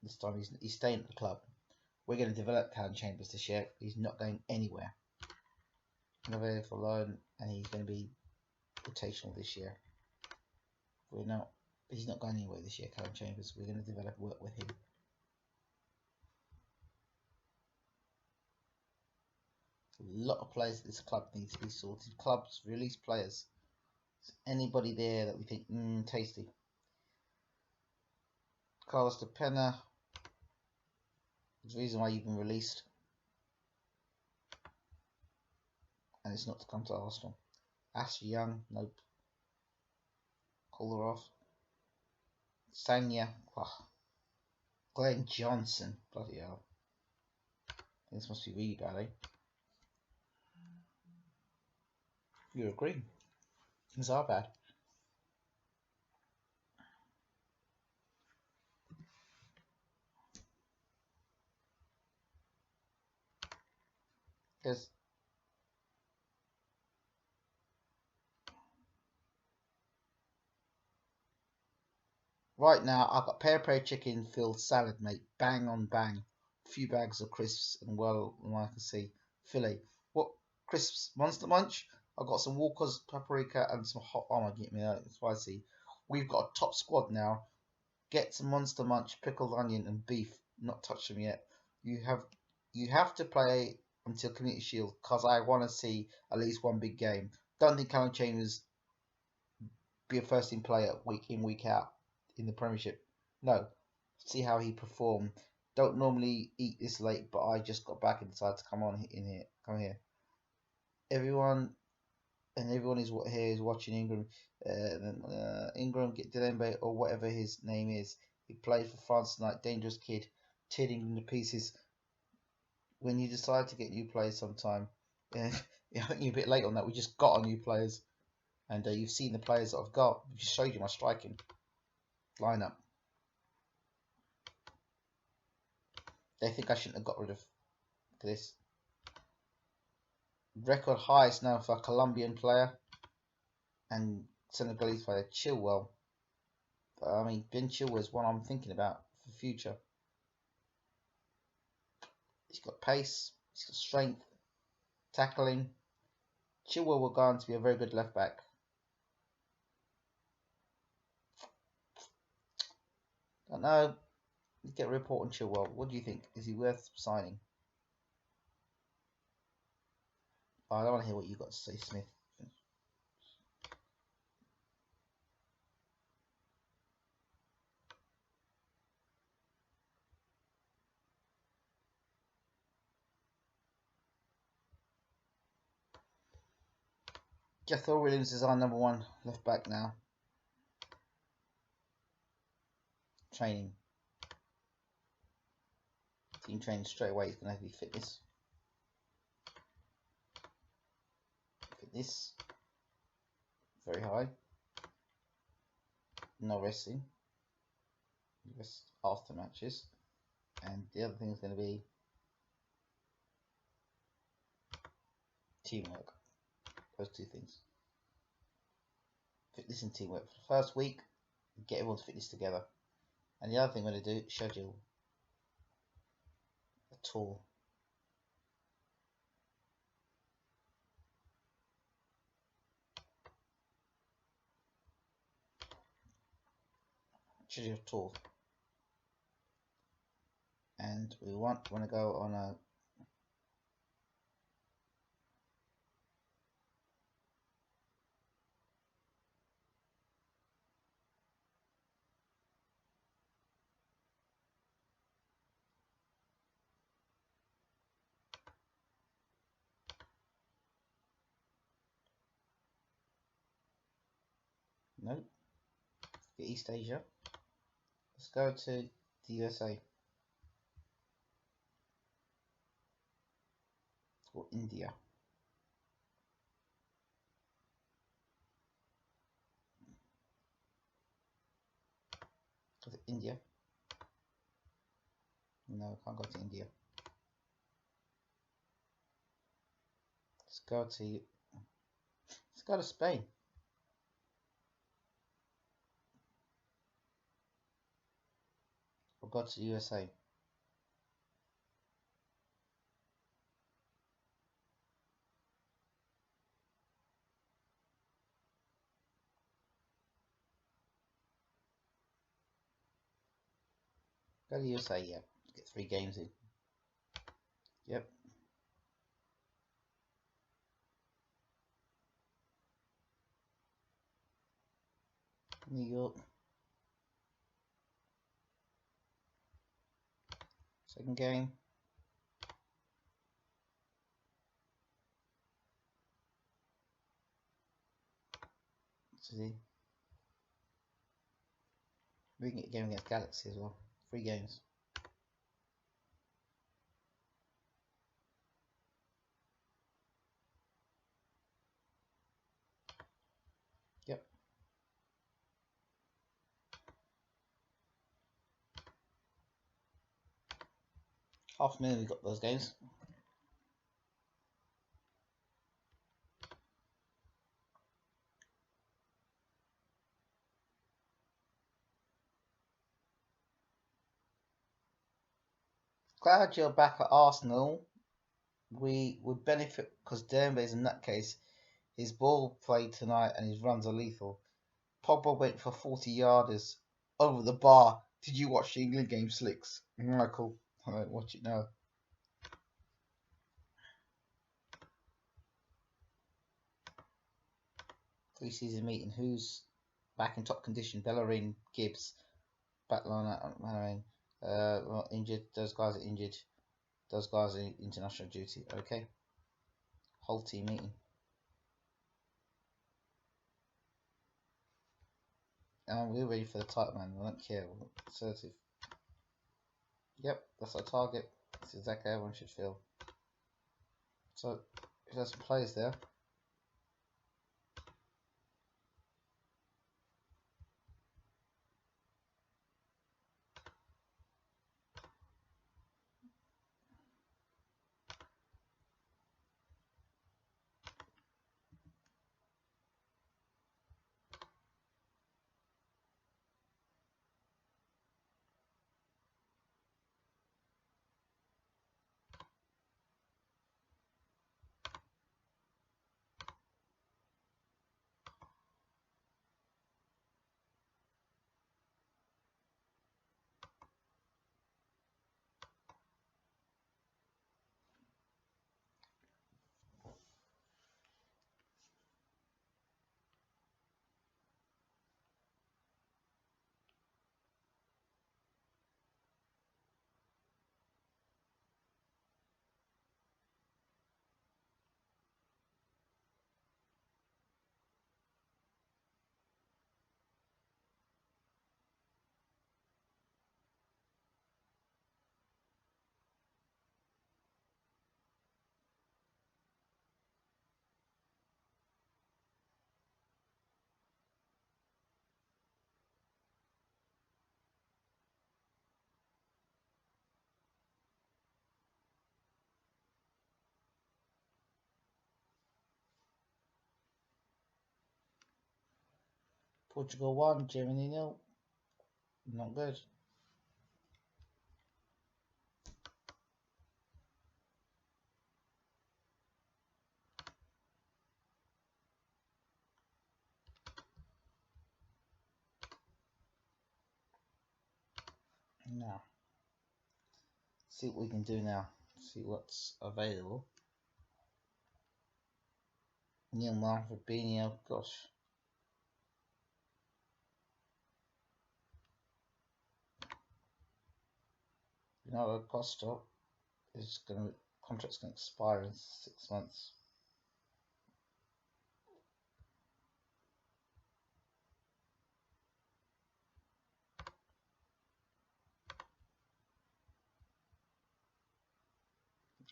A: This time he's staying at the club. We're going to develop Callum Chambers this year. He's not going anywhere. Available for loan, and he's going to be rotational this year. He's not going anywhere this year, Callum Chambers. We're going to develop work with him. A lot of players at this club need to be sorted. Clubs release players. Is anybody there that we think tasty? Carlos De Pena. There's a reason why you've been released, and it's not to come to Arsenal. Ashley Young, nope. Kolarov. Sanya. Oh. Glenn Johnson. Bloody hell. This must be really bad, eh? You agree? Things are bad. Because right now I've got pear chicken filled salad, mate. Bang on bang. A few bags of crisps and I can see filet. What crisps? Monster Munch. I've got some Walker's paprika and some hot. Oh my, get me that spicy. We've got a top squad now. Get some Monster Munch, pickled onion, and beef. Not touched them yet. You have to play until Community Shield because I want to see at least one big game. Don't think Callum Chambers be a first team player week in week out in the Premiership. No, see how he performed. Don't normally eat this late, but I just got back and decided to come on in here. Come here. Everyone is what here is watching Ingram. Ingram get Delembe or whatever his name is. He played for France tonight. Dangerous kid, tearing him to pieces. When you decide to get new players, sometime, I think you're a bit late on that. We just got our new players, and you've seen the players that I've got. I just showed you my striking lineup. They think I shouldn't have got rid of this. Record highest now for a Colombian player and Senegalese player, Chilwell. I mean, Ben Chilwell is one I'm thinking about for the future. He's got pace, he's got strength, tackling. Chilwell will go on to be a very good left back. Don't know. Get a report on Chilwell. What do you think? Is he worth signing? Oh, I don't want to hear what you got to say, Smith. Jethro Williams is our number one left back now. Training. Team training straight away is going to have to be fitness. Fitness. Very high. No resting. Rest after matches. And the other thing is going to be teamwork. Those two things. Fitness and teamwork. For the first week, get everyone's fitness together. And the other thing I'm going to do, schedule a tour. Schedule a tour. And we want to go on a no, East Asia. Let's go to the USA or India. Go to India. No, I can't go to India. Let's go to Spain. Or go to the USA. Go to the USA, yeah. Get 3 games in. Yep. New York. Second game. See. We can get a game against Galaxy as well. 3 games. Yep. $500,000 we got those games. Glad you're back at Arsenal. We would benefit because Dembele's in that case. His ball played tonight and his runs are lethal. Pogba went for 40 yarders over the bar. Did you watch the England game, Slicks? Michael, I don't watch it now. Pre-season meeting. Who's back in top condition? Bellerin, Gibbs, backline Manning. Well, injured. Those guys are injured. Those guys are international duty. Okay. Whole team meeting. We're ready for the title, man. I don't care. Assertive. Yep, that's our target. That's exactly how everyone should feel. So, if there's some players there. Portugal 1, Germany 0. Not good. Now, see what we can do now. See what's available. Neil Manfred, Fabinho, gosh. Ronaldo Costa is contract's going to expire in 6 months.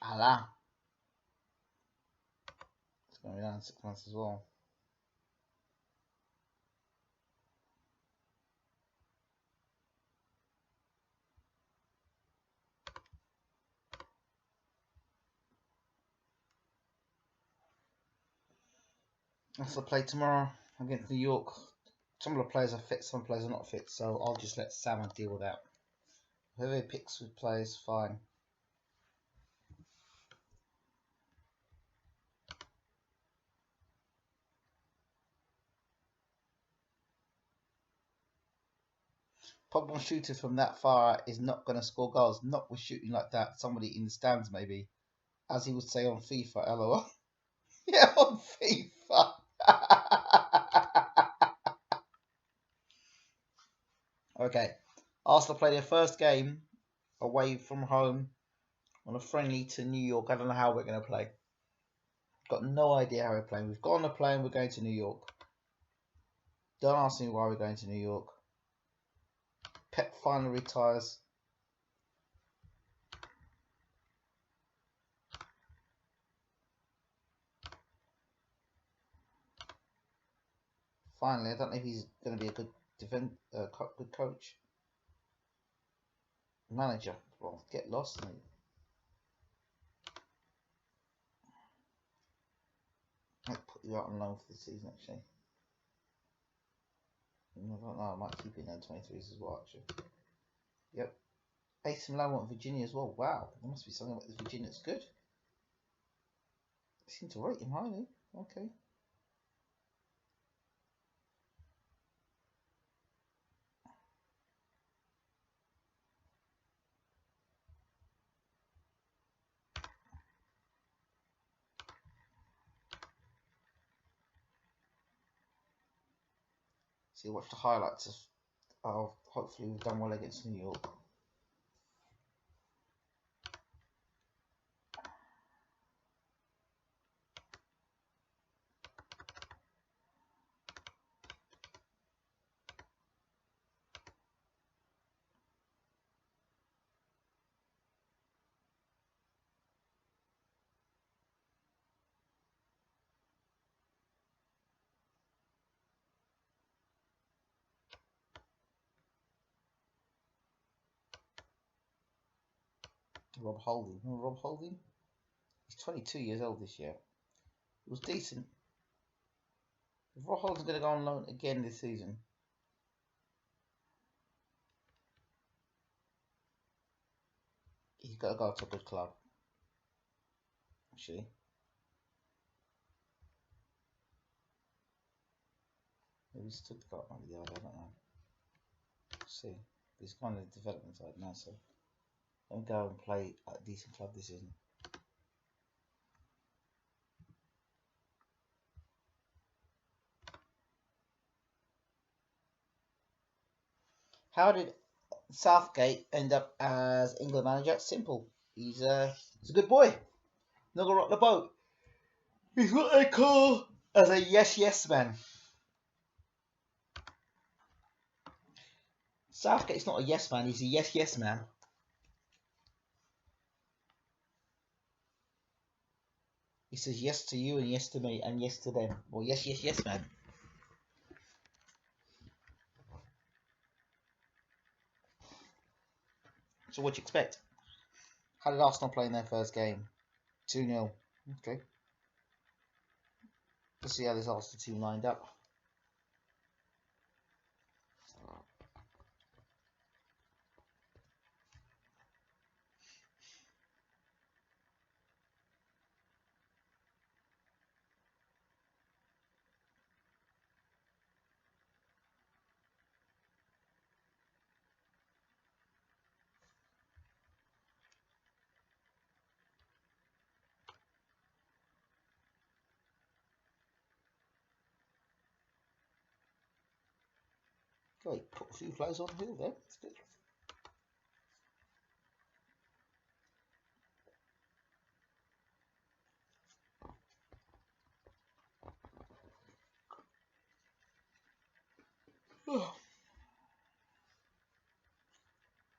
A: Allah. It's going to be done in 6 months as well. That's the play tomorrow against New York. Some of the players are fit, some players are not fit, so I'll just let Sam deal with that. Whoever he picks with players, fine. Pogba shooter from that far is not going to score goals. Not with shooting like that. Somebody in the stands, maybe. As he would say on FIFA, lol. Yeah, on FIFA. Okay. Arsenal play their first game away from home on a friendly to New York. I don't know how we're going to play. Got no idea how we're playing. We've got on a plane. We're going to New York. Don't ask me why we're going to New York. Pep finally retires. Finally, I don't know if he's going to be a good good coach. Manager. Well, get lost, mate. Might put you out on loan for the season, actually. I don't know, I might keep it in 23s as well, actually. Yep. AC Milan want Virginia as well. Wow, there must be something about this Virginia that's good. They seem to rate him highly. Okay. So you watch the highlights of hopefully we've done well against New York. Rob Holding. Remember Rob Holding? He's 22 years old this year. He was decent. If Rob Holding's going to go on loan again this season, he's got to go to a good club. Actually. Maybe Stuttgart might be the idea, I don't know. Let's see. He's kind of the development side now, so let him go and play at a decent club this season. How did Southgate end up as England manager? Simple. He's a good boy. Not gonna rock the boat. He's what they call as a yes man. Southgate's not a yes man. He's a yes man. He says yes to you and yes to me and yes to them. Well, yes man. So what do you expect? How did Arsenal play in their first game? 2-0. Okay. Let's see how this Arsenal team lined up. Great, put a few players on the field there. That's good.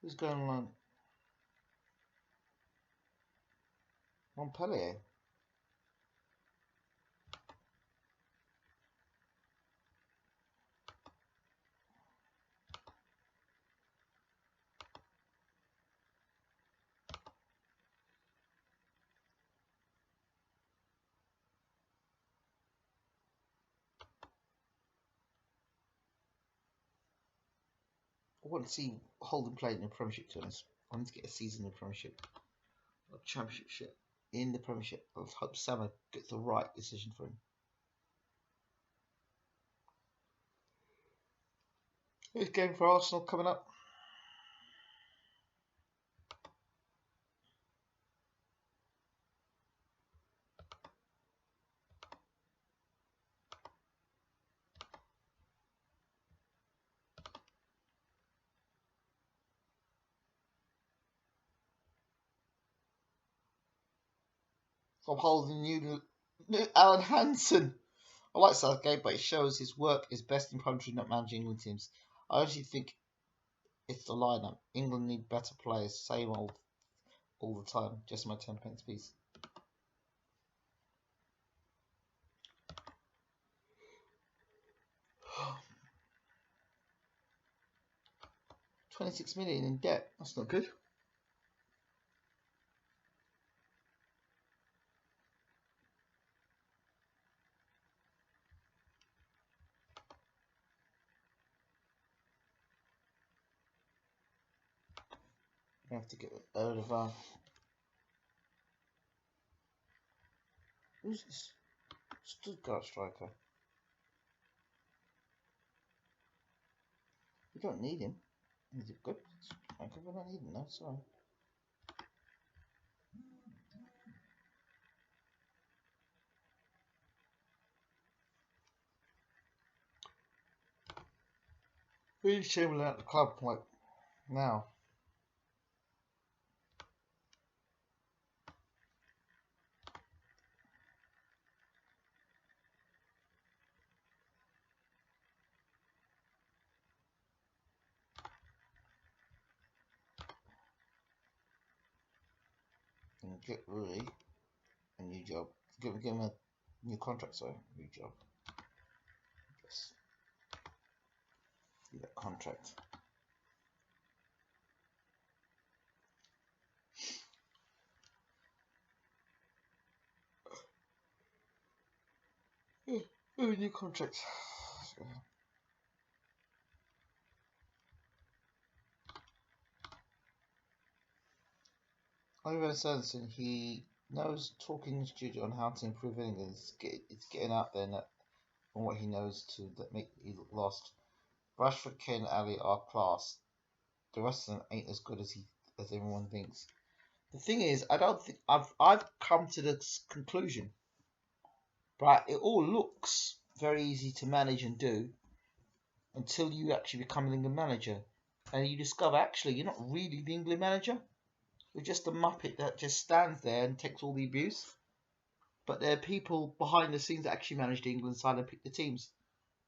A: Who's going on? Montpellier. I want to see Holden playing in the Premiership, to be honest. I need to get a season in the Premiership. Or Championship shit. In the Premiership. I hope Sama gets the right decision for him. This game for Arsenal coming up. I'm holding new Alan Hansen. I like Southgate, but it shows his work is best in country, not managing England teams. I actually think it's the lineup. England need better players. Same old all the time. Just my 10 pence piece. £26 million in debt. That's not good. I have to get rid of who's this Stuttgart striker? We don't need him. Is it good? We don't need him now. Sorry. Who's Chamberlain at the club like now? And get Rui a new job. Give him a new contract, sorry, new job. Yes. Do that contract. New contract. Oliver Sanderson, he knows talking in the studio on how to improve England. It's getting out there on what he knows to that make he look lost. Rashford, Kane, Ali are class. The rest of them ain't as good as everyone thinks. The thing is, I don't think I've come to this conclusion. Right, it all looks very easy to manage and do until you actually become an England manager, and you discover actually you're not really the England manager. You're just a muppet that just stands there and takes all the abuse. But there are people behind the scenes that actually manage the England side and pick the teams,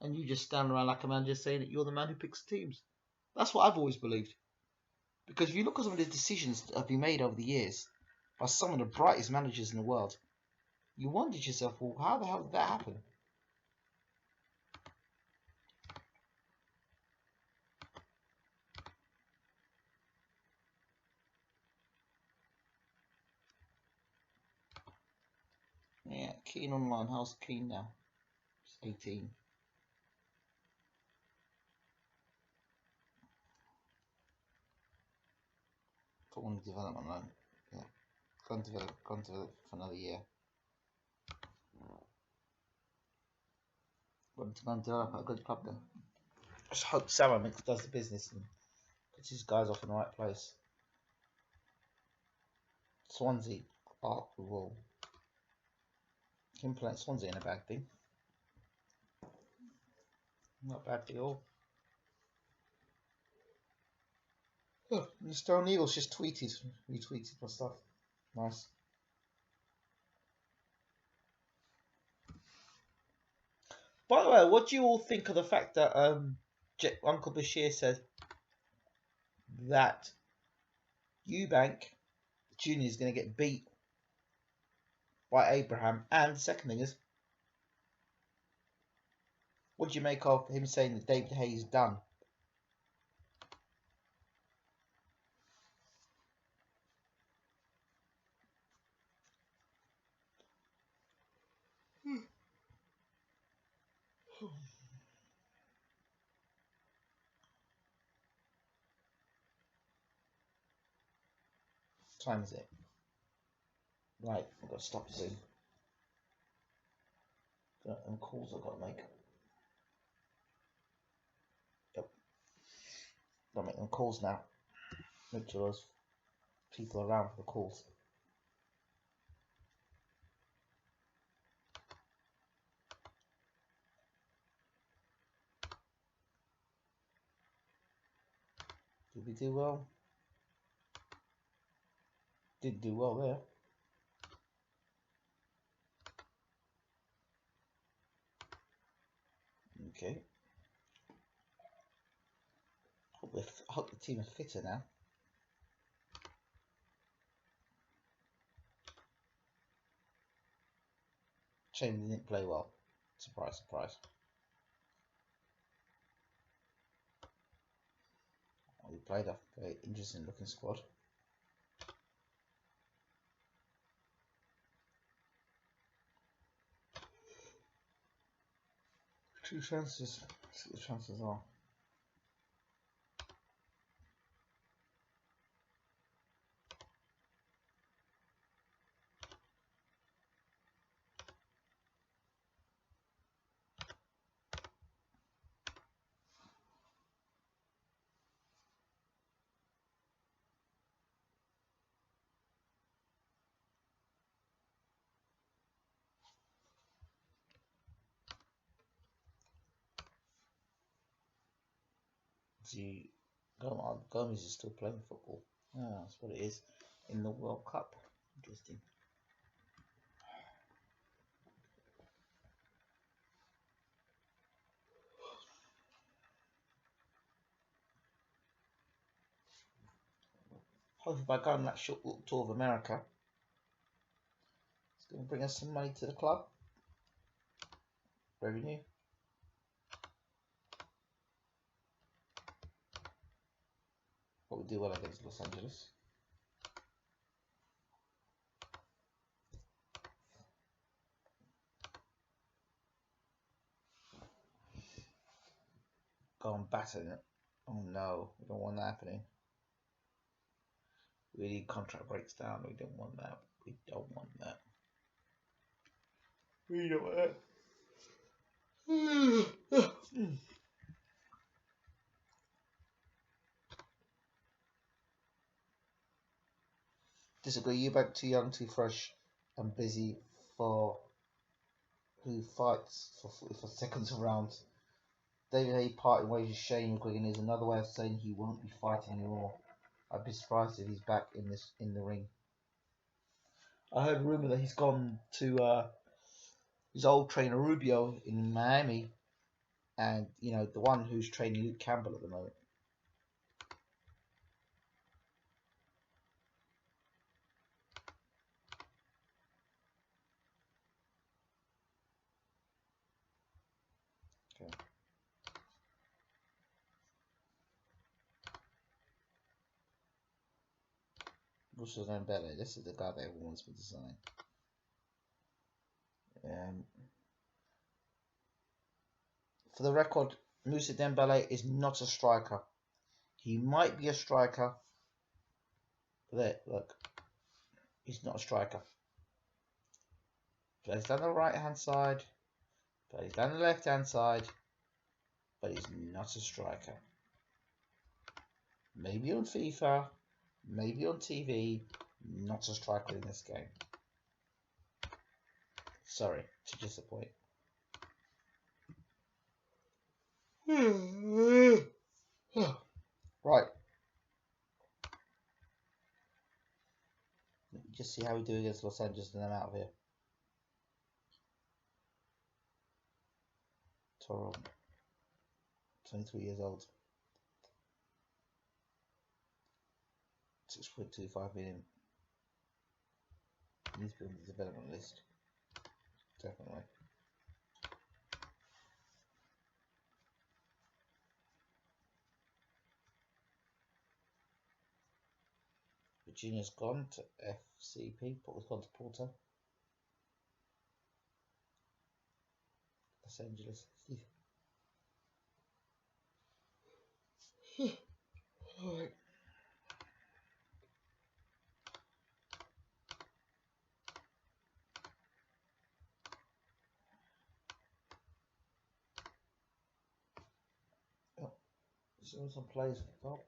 A: and you just stand around like a manager saying that you're the man who picks the teams. That's what I've always believed. Because if you look at some of the decisions that have been made over the years by some of the brightest managers in the world, you wondered yourself, well, how the hell did that happen? Yeah, Keane online. How's Keane now? He's 18. Put on the development loan. Yeah, go and develop for another year. Want to go and develop at a good club then. I just hope Sam does the business and gets his guys off in the right place. Swansea, Ark, Wall. Him playing Swansea ain't a bad thing. Not bad at all. Oh, the Stone Eagles just retweeted my stuff. Nice. By the way, what do you all think of the fact that Uncle Bashir said that Eubank Jr. is going to get beat by Abraham? And the second thing is, what do you make of him saying that David Hayes is done? What time is it? Right, I've got to stop soon. Got some calls I've got to make. Yep. Got to make them calls now. Make sure those people are around for the calls. Did we do well? Did do well there. Okay. Hope the team are fitter now. Chamberlain didn't play well. Surprise, surprise. We played a very interesting looking squad. Two chances. Let's see what the chances are. See, Gomez is still playing football. Ah, that's what it is in the World Cup. Interesting. Hopefully by going on that short tour of America, it's going to bring us some money to the club. Revenue. What we do well against Los Angeles. Go and batter it. Oh no, we don't want that happening. Really, contract breaks down. We don't want that. We don't want that. We don't want that. Disagree. Eubank too young, too fresh, and busy for who fights for seconds around. David Hay parting ways with Shane McGuigan is another way of saying he won't be fighting anymore. I'd be surprised if he's back in the ring. I heard a rumor that he's gone to his old trainer Rubio in Miami, and the one who's training Luke Campbell at the moment. Okay. Bruce Dembele. This is the guy that everyone wants me to sign. For the record, Moussa Dembele is not a striker. He might be a striker. But look, he's not a striker. Plays down the right hand side, plays down the left hand side, but he's not a striker. Maybe on FIFA, maybe on TV, not a striker in this game. Sorry to disappoint. Right. Let me just see how we do against Los Angeles and then I'm out of here. Toro, 23 years old. 6.25 million. Needs to be on the development list. Definitely. Virginia's gone to FCP. Porter's gone to Porter. Los Angeles. Alright. Oh, some plays at the top.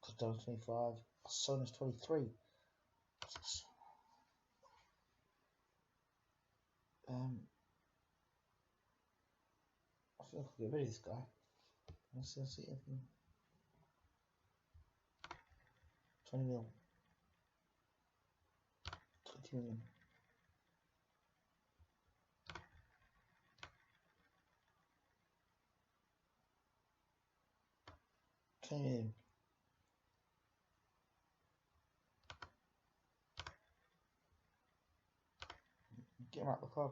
A: Costello's 25. Sona's 23. I think I could get rid of this guy. Let's see anything. 20 mil. 20 million. Get him out of the club.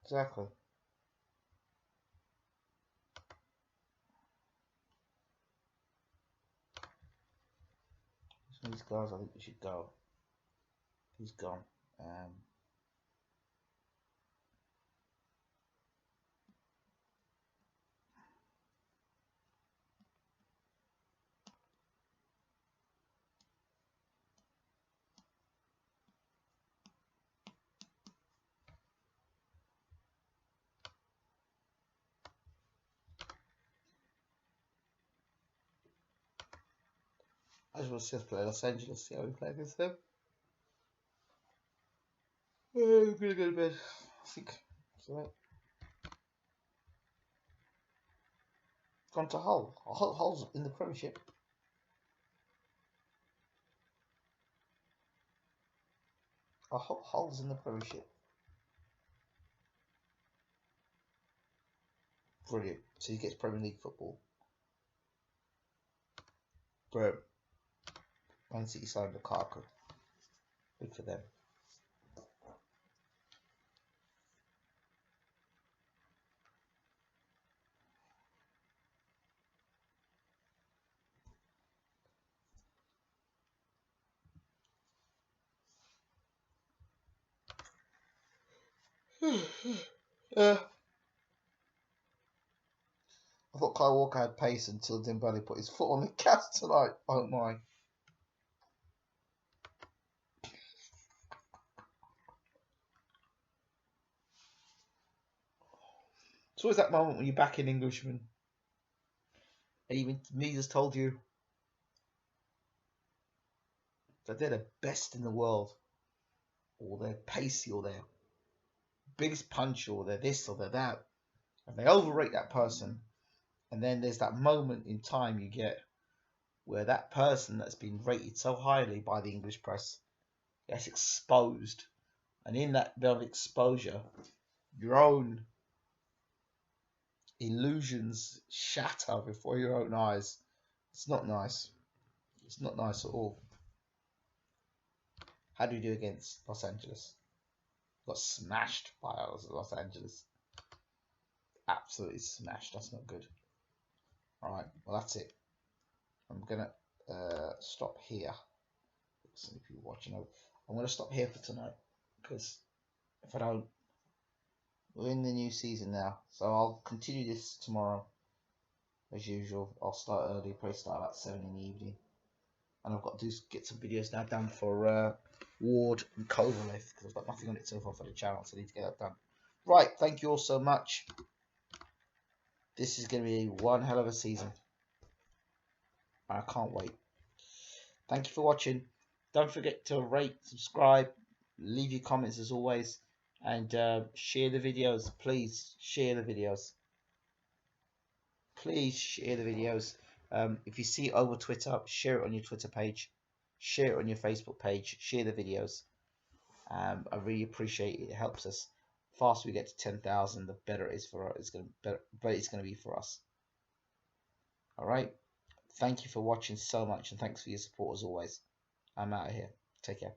A: Exactly. Some of these guys I think we should go. He's gone. I just want to see us play Los Angeles, see how we play against them. I'm gonna go to bed. I think it's alright. Gone to Hull. Hull's in the Premiership. Hull's in the Premiership. Brilliant. So he gets Premier League football. Brilliant. Man City signed Lukaku. Good for them. I thought Kyle Walker had pace until Dembele put his foot on the gas tonight. Oh my. It's always that moment when you're back in Englishman. And even me just told you that they're the best in the world. Or they're pacey, or they're biggest punch, or they're this, or they're that. And they overrate that person. And then there's that moment in time you get where that person that's been rated so highly by the English press gets exposed. And in that bit of exposure, your own illusions shatter before your own eyes. It's not nice. It's not nice at all. How do you do against Los Angeles? Got smashed by Los Angeles. Absolutely smashed. That's not good. Alright, well that's it. I'm gonna stop here. So if you're watching, I'm gonna stop here for tonight, because if I don't, we're in the new season now. So I'll continue this tomorrow as usual. I'll start early, probably start about 7 in the evening. And I've got to get some videos now done for Ward and Kovalev, because I've got nothing on it so far for the channel, so I need to get that done. Right, thank you all so much. This is going to be one hell of a season. I can't wait. Thank you for watching. Don't forget to rate, subscribe, leave your comments as always, and share the videos. Please share the videos. Please share the videos. If you see it over Twitter, share it on your Twitter page, share it on your Facebook page, share the videos. I really appreciate it. It helps us. The faster we get to 10,000, the better it is for us. It's going to be for us. All right. Thank you for watching so much, and thanks for your support as always. I'm out of here. Take care.